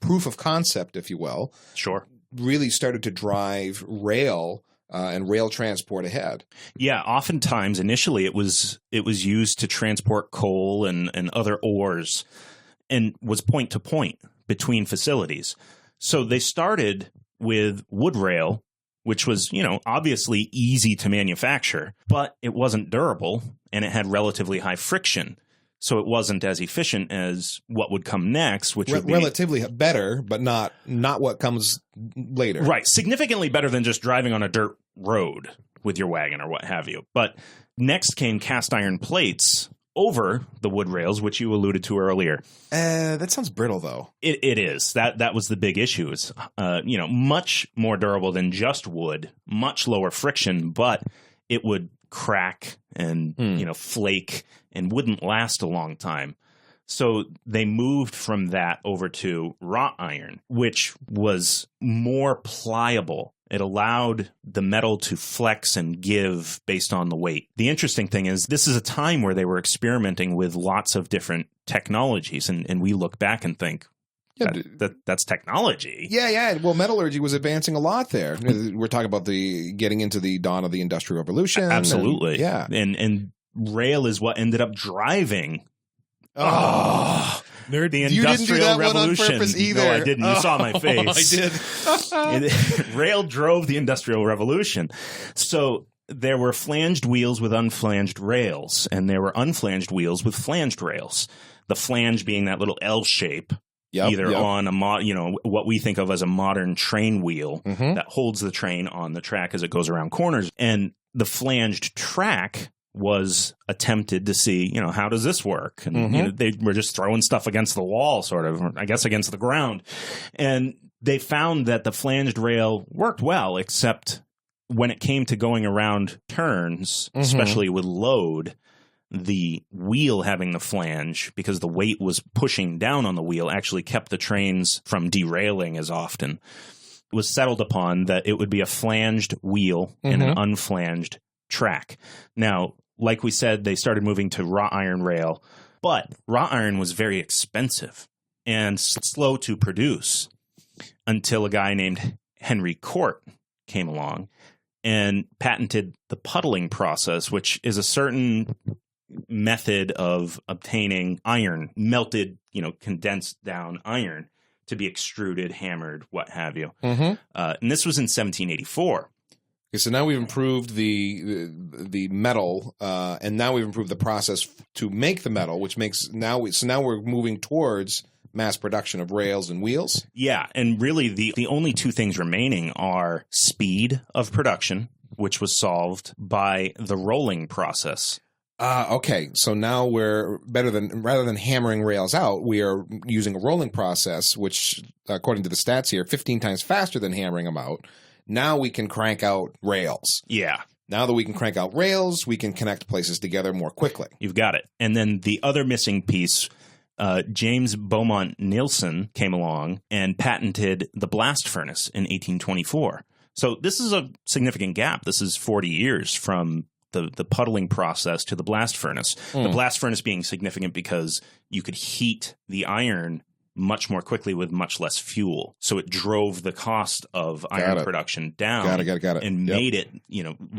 proof of concept, if you will, really started to drive rail and rail transport ahead. Yeah, oftentimes initially it was used to transport coal and other ores, and was point to point between facilities. So they started with wood rail which was, obviously easy to manufacture, but it wasn't durable and it had relatively high friction. So it wasn't as efficient as what would come next, which would be relatively better, but not what comes later. Right. Significantly better than just driving on a dirt road with your wagon or what have you. But next came cast iron plates over the wood rails, which you alluded to earlier. That sounds brittle, though. It is. That was the big issue. Is much more durable than just wood, much lower friction, but it would crack and flake and wouldn't last a long time. So they moved from that over to wrought iron, which was more pliable. It allowed the metal to flex and give based on the weight. The interesting thing is this is a time where they were experimenting with lots of different technologies, and we look back and think, that's technology. Yeah. Well, metallurgy was advancing a lot there. We're talking about getting into the dawn of the Industrial Revolution. Absolutely. And rail is what ended up driving the Industrial you didn't do that Revolution. One on purpose either. No, I didn't. You saw my face. I did. Rail drove the Industrial Revolution. So there were flanged wheels with unflanged rails, and there were unflanged wheels with flanged rails. The flange being that little L shape. On what we think of as a modern train wheel that holds the train on the track as it goes around corners. And the flanged track was attempted to see, how does this work? And they were just throwing stuff against the wall, sort of, I guess against the ground. And they found that the flanged rail worked well, except when it came to going around turns, especially with load, the wheel having the flange, because the weight was pushing down on the wheel, actually kept the trains from derailing as often. It was settled upon that it would be a flanged wheel and an unflanged track. Now, like we said, they started moving to wrought iron rail, but wrought iron was very expensive and slow to produce until a guy named Henry Cort came along and patented the puddling process, which is a certain method of obtaining iron, melted, condensed down iron to be extruded, hammered, what have you. And this was in 1784. Okay, so now we've improved the metal, and now we've improved the process to make the metal, which makes now we're moving towards mass production of rails and wheels. Yeah, and really the only two things remaining are speed of production, which was solved by the rolling process. Okay, so now we're rather than hammering rails out, we are using a rolling process, which, according to the stats here, 15 times faster than hammering them out. Now we can crank out rails. Yeah. Now that we can crank out rails, we can connect places together more quickly. You've got it. And then the other missing piece, James Beaumont Nielsen came along and patented the blast furnace in 1824. So this is a significant gap. This is 40 years from the puddling process to the blast furnace. The blast furnace being significant because you could heat the iron much more quickly with much less fuel. So it drove the cost of iron production down. Got it. And made it,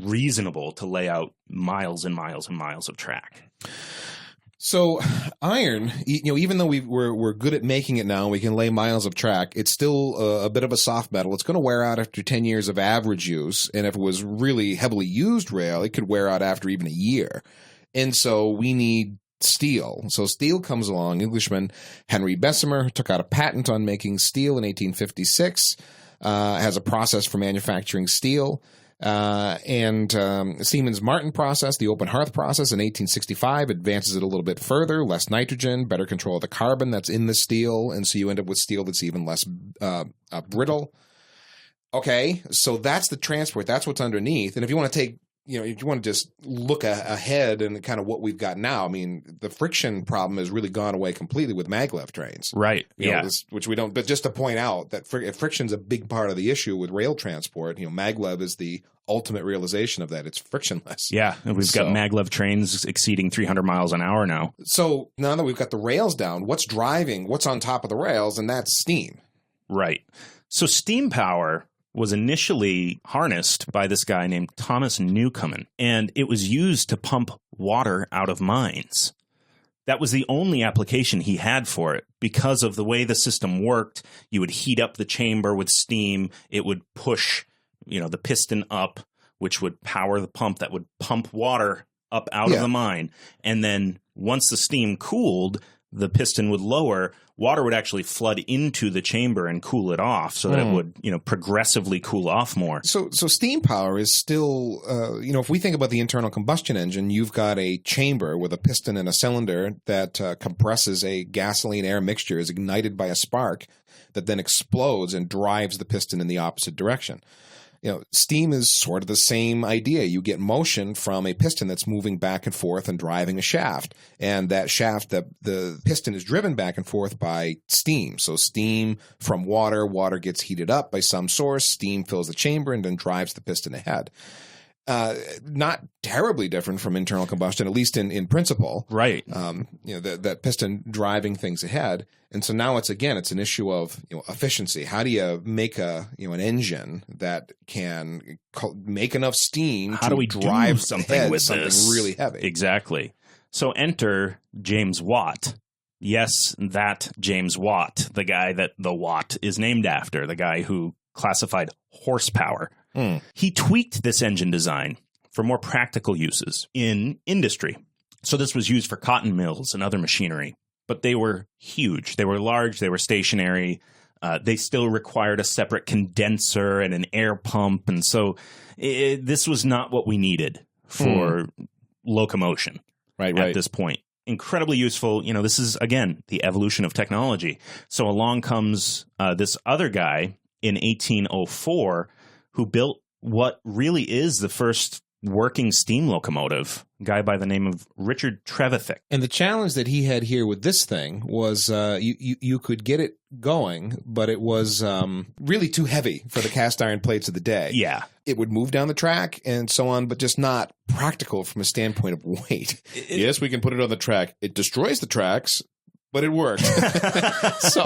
reasonable to lay out miles and miles and miles of track. So iron, even though we're good at making it now, we can lay miles of track, it's still a bit of a soft metal. It's going to wear out after 10 years of average use. And if it was really heavily used rail, it could wear out after even a year. And so we need steel. So steel comes along. Englishman Henry Bessemer took out a patent on making steel in 1856, has a process for manufacturing steel. And Siemens Martin process, the open hearth process in 1865, advances it a little bit further, less nitrogen, better control of the carbon that's in the steel, and so you end up with steel that's even less brittle. Okay, so that's the transport, that's what's underneath, and if you want to take, if you want to just look ahead and kind of what we've got now, I mean, the friction problem has really gone away completely with maglev trains. Right, which we don't, but just to point out that friction's a big part of the issue with rail transport. Maglev is the ultimate realization of that. It's frictionless. Yeah, and we've got maglev trains exceeding 300 miles an hour now. So now that we've got the rails down, what's on top of the rails, and that's steam. Right. So steam power was initially harnessed by this guy named Thomas Newcomen, and it was used to pump water out of mines. That was the only application he had for it. Because of the way the system worked, you would heat up the chamber with steam, it would push the piston up, which would power the pump that would pump water up out of the mine. And then once the steam cooled, the piston would lower, water would actually flood into the chamber and cool it off so that it would, progressively cool off more. So steam power is still, if we think about the internal combustion engine, you've got a chamber with a piston and a cylinder that compresses a gasoline-air mixture, is ignited by a spark that then explodes and drives the piston in the opposite direction. Steam is sort of the same idea. You get motion from a piston that's moving back and forth and driving a shaft. And that shaft, the piston is driven back and forth by steam. So steam from water gets heated up by some source, steam fills the chamber and then drives the piston ahead. Not terribly different from internal combustion, at least in principle. Right. That piston driving things ahead. And so now it's an issue of efficiency. How do you make an engine that can make enough steam How do we drive something with something this? really heavy? Exactly. So enter James Watt. Yes, that James Watt, the guy that the Watt is named after, the guy who classified horsepower. He tweaked this engine design for more practical uses in industry. So this was used for cotton mills and other machinery, but they were huge. They were large. They were stationary. They still required a separate condenser and an air pump. And so this was not what we needed for locomotion at this point. Incredibly useful. This is, again, the evolution of technology. So along comes this other guy in 1804 who built what really is the first working steam locomotive, a guy by the name of Richard Trevithick. And the challenge that he had here with this thing was you could get it going, but it was really too heavy for the cast iron plates of the day. Yeah. It would move down the track and so on, but just not practical from a standpoint of weight. Yes, we can put it on the track. It destroys the tracks, but it worked. So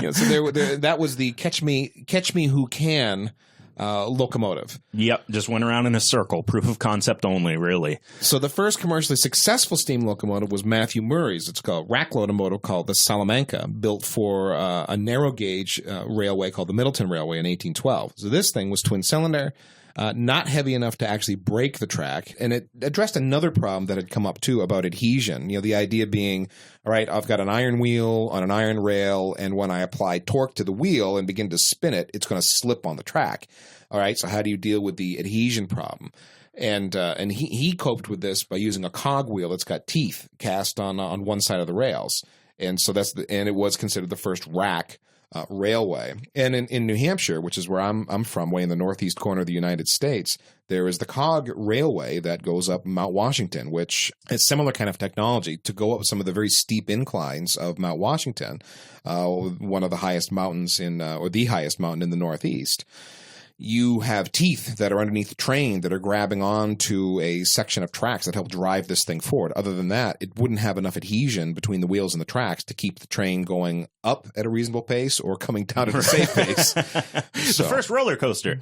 that was the catch me who can locomotive. Yep, just went around in a circle. Proof of concept only, really. So the first commercially successful steam locomotive was Matthew Murray's. It's called rack locomotive called the Salamanca, built for a narrow gauge railway called the Middleton Railway in 1812. So this thing was twin cylinder. Not heavy enough to actually break the track. And it addressed another problem that had come up, too, about adhesion. The idea being, all right, I've got an iron wheel on an iron rail, and when I apply torque to the wheel and begin to spin it, it's going to slip on the track. All right, so how do you deal with the adhesion problem? And he coped with this by using a cog wheel that's got teeth cast on one side of the rails. And so and it was considered the first rack railway. And in New Hampshire, which is where I'm from, way in the northeast corner of the United States, there is the cog railway that goes up Mount Washington, which is similar kind of technology to go up some of the very steep inclines of Mount Washington, one of the highest mountains or the highest mountain in the Northeast. You have teeth that are underneath the train that are grabbing onto a section of tracks that help drive this thing forward. Other than that, it wouldn't have enough adhesion between the wheels and the tracks to keep the train going up at a reasonable pace or coming down at a safe pace. The first roller coaster.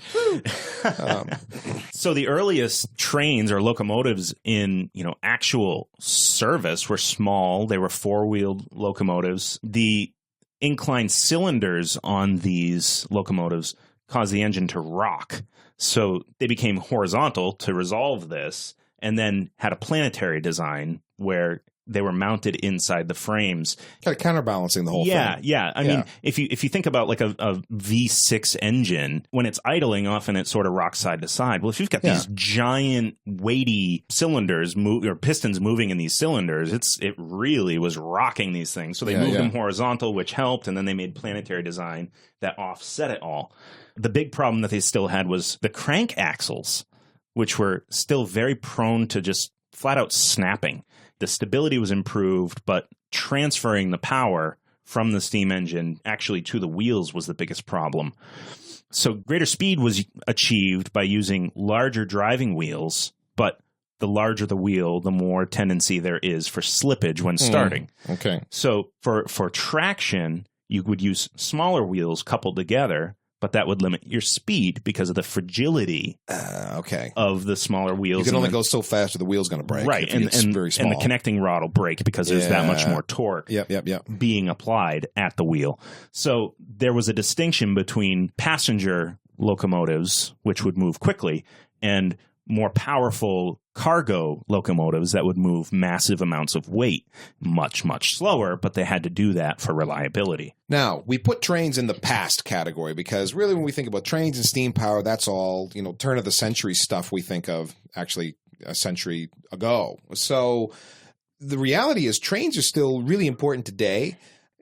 So the earliest trains or locomotives in actual service were small. They were four-wheeled locomotives. The inclined cylinders on these locomotives caused the engine to rock. So they became horizontal to resolve this, and then had a planetary design where they were mounted inside the frames. Kind of counterbalancing the whole thing. Yeah. I mean, if you think about like a V6 engine, when it's idling, often it sort of rocks side to side. Well, if you've got these giant weighty cylinders or pistons moving in these cylinders, it really was rocking these things. So they moved them horizontal, which helped, and then they made planetary design that offset it all. The big problem that they still had was the crank axles, which were still very prone to just flat out snapping. The stability was improved, but transferring the power from the steam engine actually to the wheels was the biggest problem. So greater speed was achieved by using larger driving wheels, but the larger the wheel, the more tendency there is for slippage when starting. Okay. So for traction, you would use smaller wheels coupled together, but that would limit your speed because of the fragility of the smaller wheels. You can only go so fast or the wheel's going to break. Right, and very small. And the connecting rod will break because there's that much more torque being applied at the wheel. So there was a distinction between passenger locomotives, which would move quickly, and more powerful cargo locomotives that would move massive amounts of weight much, much slower, but they had to do that for reliability. Now, we put trains in the past category because really when we think about trains and steam power, that's all, turn of the century stuff we think of actually a century ago. So the reality is trains are still really important today.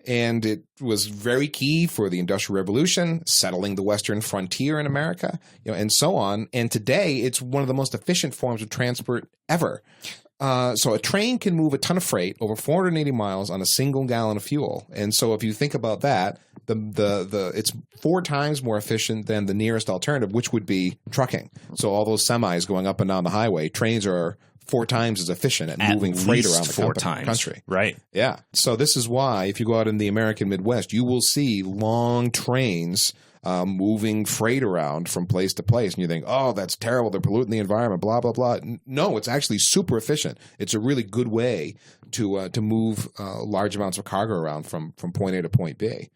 And it was very key for the Industrial Revolution, settling the Western frontier in America, and so on. And today, it's one of the most efficient forms of transport ever. So a train can move a ton of freight over 480 miles on a single gallon of fuel. And so if you think about that, it's 4 times more efficient than the nearest alternative, which would be trucking. So all those semis going up and down the highway, trains are 4 times as efficient at moving freight around the country. Right. Yeah. So this is why if you go out in the American Midwest, you will see long trains moving freight around from place to place. And you think, oh, that's terrible. They're polluting the environment, blah, blah, blah. No, it's actually super efficient. It's a really good way to move large amounts of cargo around from point A to point B.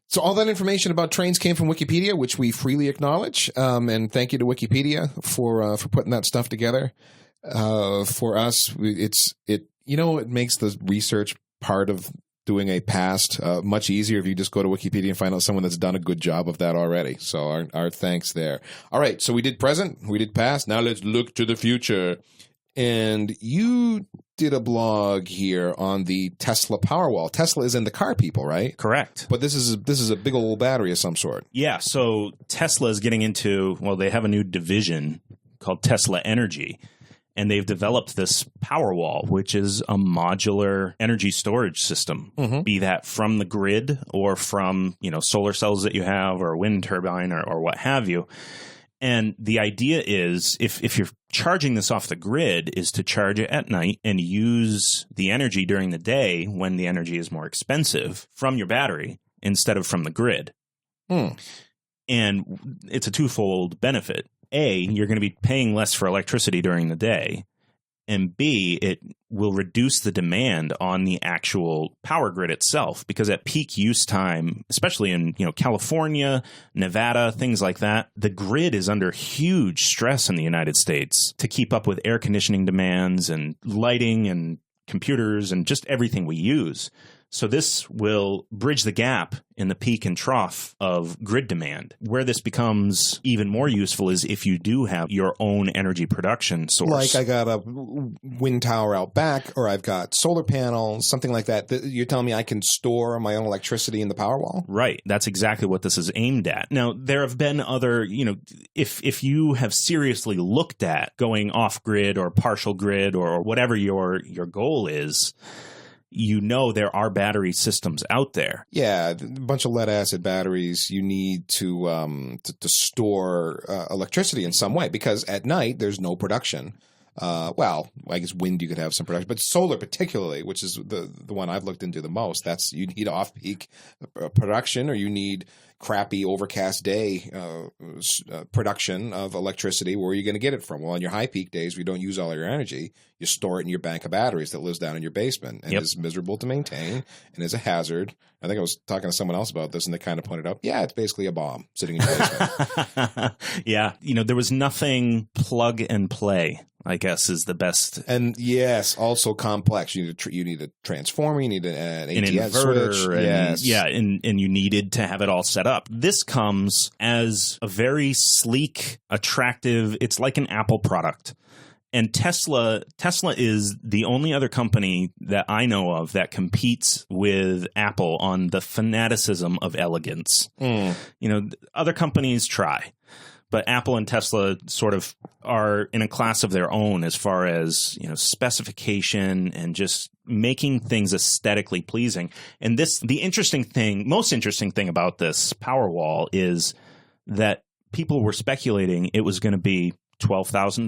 So all that information about trains came from Wikipedia, which we freely acknowledge. And thank you to Wikipedia for putting that stuff together. For us, it makes the research part of doing a past much easier if you just go to Wikipedia and find out someone that's done a good job of that already. So our thanks there. All right, so we did present, we did past. Now let's look to the future. And you did a blog here on the Tesla Powerwall. Tesla is in the car, people, right? Correct. But this is a big old battery of some sort. Yeah. So Tesla is getting into, they have a new division called Tesla Energy. And they've developed this Powerwall, which is a modular energy storage system, be that from the grid or from, solar cells that you have or a wind turbine or what have you. And the idea is if you're charging this off the grid is to charge it at night and use the energy during the day when the energy is more expensive from your battery instead of from the grid. And it's a twofold benefit. A, you're going to be paying less for electricity during the day. And B, it will reduce the demand on the actual power grid itself. Because at peak use time, especially in California, Nevada, things like that, the grid is under huge stress in the United States to keep up with air conditioning demands and lighting and computers and just everything we use. So this will bridge the gap in the peak and trough of grid demand. Where this becomes even more useful is if you do have your own energy production source. Like I got a wind tower out back, or I've got solar panels, something like that. You're telling me I can store my own electricity in the Powerwall? Right. That's exactly what this is aimed at. Now, there have been other, if you have seriously looked at going off grid or partial grid or whatever your goal is, there are battery systems out there. Yeah, a bunch of lead acid batteries. You need to store electricity in some way because at night there's no production. I guess wind you could have some production, but solar particularly, which is the one I've looked into the most. That's you need off-peak production, or you need crappy overcast day production of electricity. Where are you going to get it from? Well, on your high peak days, where you don't use all your energy, you store it in your bank of batteries that lives down in your basement and is miserable to maintain and is a hazard. I think I was talking to someone else about this, and they kind of pointed out, it's basically a bomb sitting in your basement. Yeah, there was nothing plug and play, I guess, is the best. And yes, also complex. You need a transformer, you need an ATS inverter, switch. And you needed to have it all set up. This comes as a very sleek, attractive, it's like an Apple product. And Tesla is the only other company that I know of that competes with Apple on the fanaticism of elegance. Other companies try. But Apple and Tesla sort of are in a class of their own as far as, specification and just making things aesthetically pleasing. And most interesting thing about this Powerwall is that people were speculating it was going to be $12,000,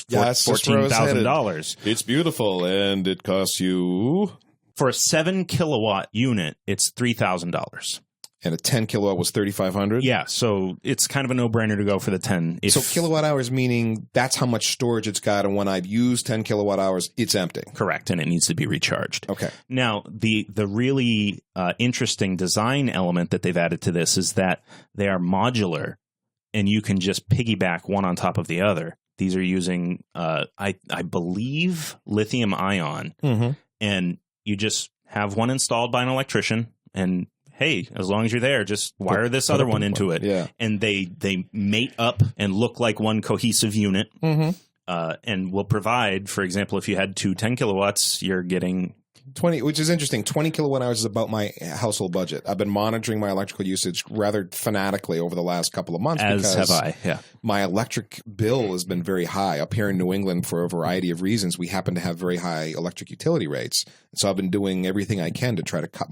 $14,000. It's beautiful, and it costs you for a 7 kilowatt unit. It's $3,000. and a 10 kilowatt was 3,500. Yeah, so it's kind of a no-brainer to go for the 10. So kilowatt hours meaning that's how much storage it's got, and when I've used 10 kilowatt hours, it's empty. Correct, and it needs to be recharged. Okay. Now, the really interesting design element that they've added to this is that they are modular, and you can just piggyback one on top of the other. These are using, I believe, lithium ion, and you just have one installed by an electrician, and hey, as long as you're there, just wire this other one into it. Yeah. And they mate up and look like one cohesive unit, and will provide, for example, if you had 10 kilowatts, you're getting 20, which is interesting. 20 kilowatt hours is about my household budget. I've been monitoring my electrical usage rather fanatically over the last couple of months. As have I, yeah. My electric bill has been very high. Up here in New England, for a variety of reasons, we happen to have very high electric utility rates. So I've been doing everything I can to try to cut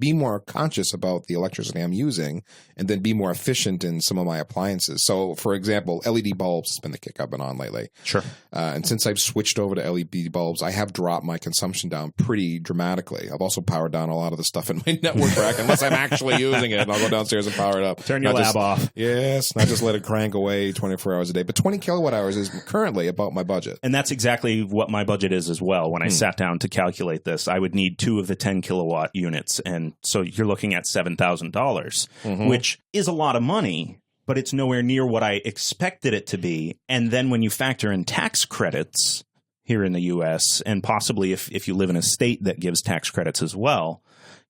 be more conscious about the electricity I'm using, and then be more efficient in some of my appliances. So, for example, LED bulbs has been the kick I've been on lately. Sure. And since I've switched over to LED bulbs, I have dropped my consumption down pretty dramatically. I've also powered down a lot of the stuff in my network rack, unless I'm actually using it, and I'll go downstairs and power it up. Turn your lab off. Yes, not just let it crank away 24 hours a day. But 20 kilowatt hours is currently about my budget. And that's exactly what my budget is as well. When I sat down to calculate this, I would need 2 of the 10 kilowatt units. And so you're looking at $7,000, which is a lot of money, but it's nowhere near what I expected it to be. And then when you factor in tax credits here in the U.S., and possibly if you live in a state that gives tax credits as well,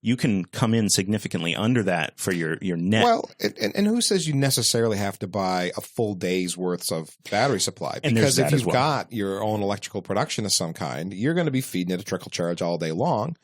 you can come in significantly under that for your net. Well, and who says you necessarily have to buy a full day's worth of battery supply? Because if you've got your own electrical production of some kind, you're going to be feeding it a trickle charge all day long.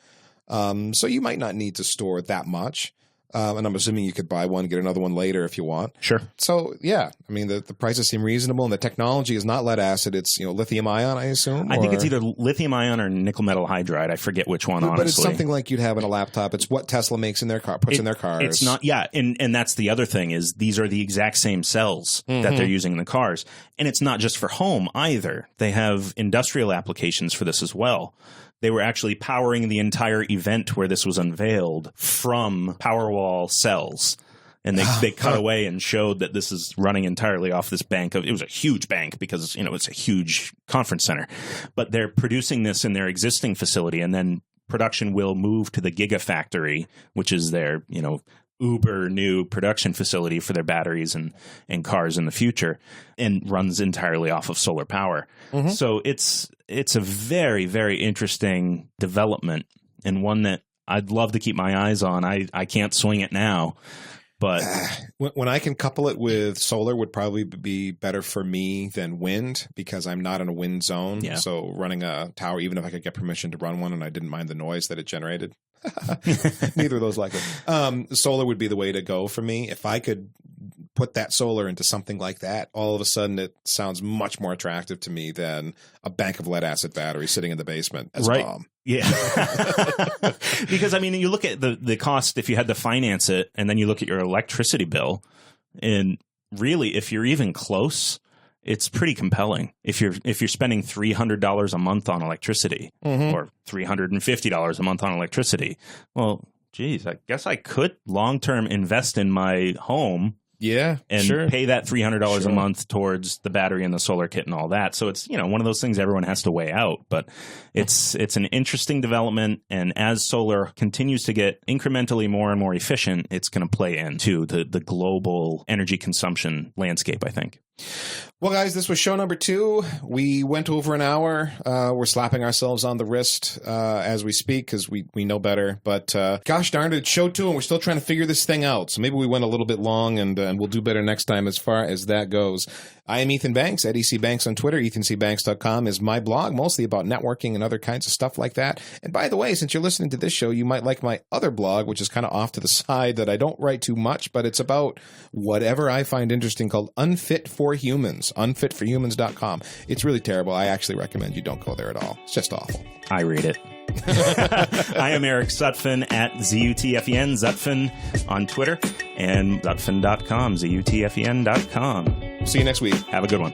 So you might not need to store that much. And I'm assuming you could buy one, get another one later if you want. Sure. So, yeah, I mean, the prices seem reasonable, and the technology is not lead acid. It's, lithium ion, I assume? I think it's either lithium ion or nickel metal hydride. I forget which one, honestly. But it's something like you'd have in a laptop. It's what Tesla makes in their car, puts in their cars. It's not, yeah. And that's the other thing is these are the exact same cells that they're using in the cars. And it's not just for home either. They have industrial applications for this as well. They were actually powering the entire event where this was unveiled from Powerwall cells. And they cut away and showed that this is running entirely off this bank. It was a huge bank because, it's a huge conference center. But they're producing this in their existing facility, and then production will move to the Gigafactory, which is their, uber new production facility for their batteries and cars in the future, and runs entirely off of solar power. So it's a very, very interesting development, and one that I'd love to keep my eyes on. I can't swing it now, but when I can couple it with solar would probably be better for me than wind, because I'm not in a wind zone. Yeah. So running a tower, even if I could get permission to run one and I didn't mind the noise that it generated, neither of those like it. Solar would be the way to go for me. If I could put that solar into something like that, all of a sudden it sounds much more attractive to me than a bank of lead acid batteries sitting in the basement as a bomb. Yeah. Because, you look at the cost if you had to finance it, and then you look at your electricity bill, and really, if you're even close, it's pretty compelling. If you're spending $300 a month on electricity or $350 a month on electricity, well, geez, I guess I could long-term invest in my home. Yeah, and pay that $300 a month towards the battery and the solar kit and all that. So it's, one of those things everyone has to weigh out. But it's an interesting development. And as solar continues to get incrementally more and more efficient, it's going to play into the global energy consumption landscape, I think. Well, guys, this was show number 2. We went over an hour. We're slapping ourselves on the wrist as we speak because we know better. But gosh darn it, it's show 2, and we're still trying to figure this thing out. So maybe we went a little bit long, and we'll do better next time as far as that goes. I am Ethan Banks at ECBanks on Twitter. EthanCBanks.com is my blog, mostly about networking and other kinds of stuff like that. And by the way, since you're listening to this show, you might like my other blog, which is kind of off to the side that I don't write too much, but it's about whatever I find interesting, called Unfit for Humans, unfitforhumans.com. It's really terrible. I actually recommend you don't go there at all. It's just awful. I read it. I am Eric Zutphen at ZUTFEN, Zutphen on Twitter, and Zutphen.com, ZUTFEN.com. See you next week. Have a good one.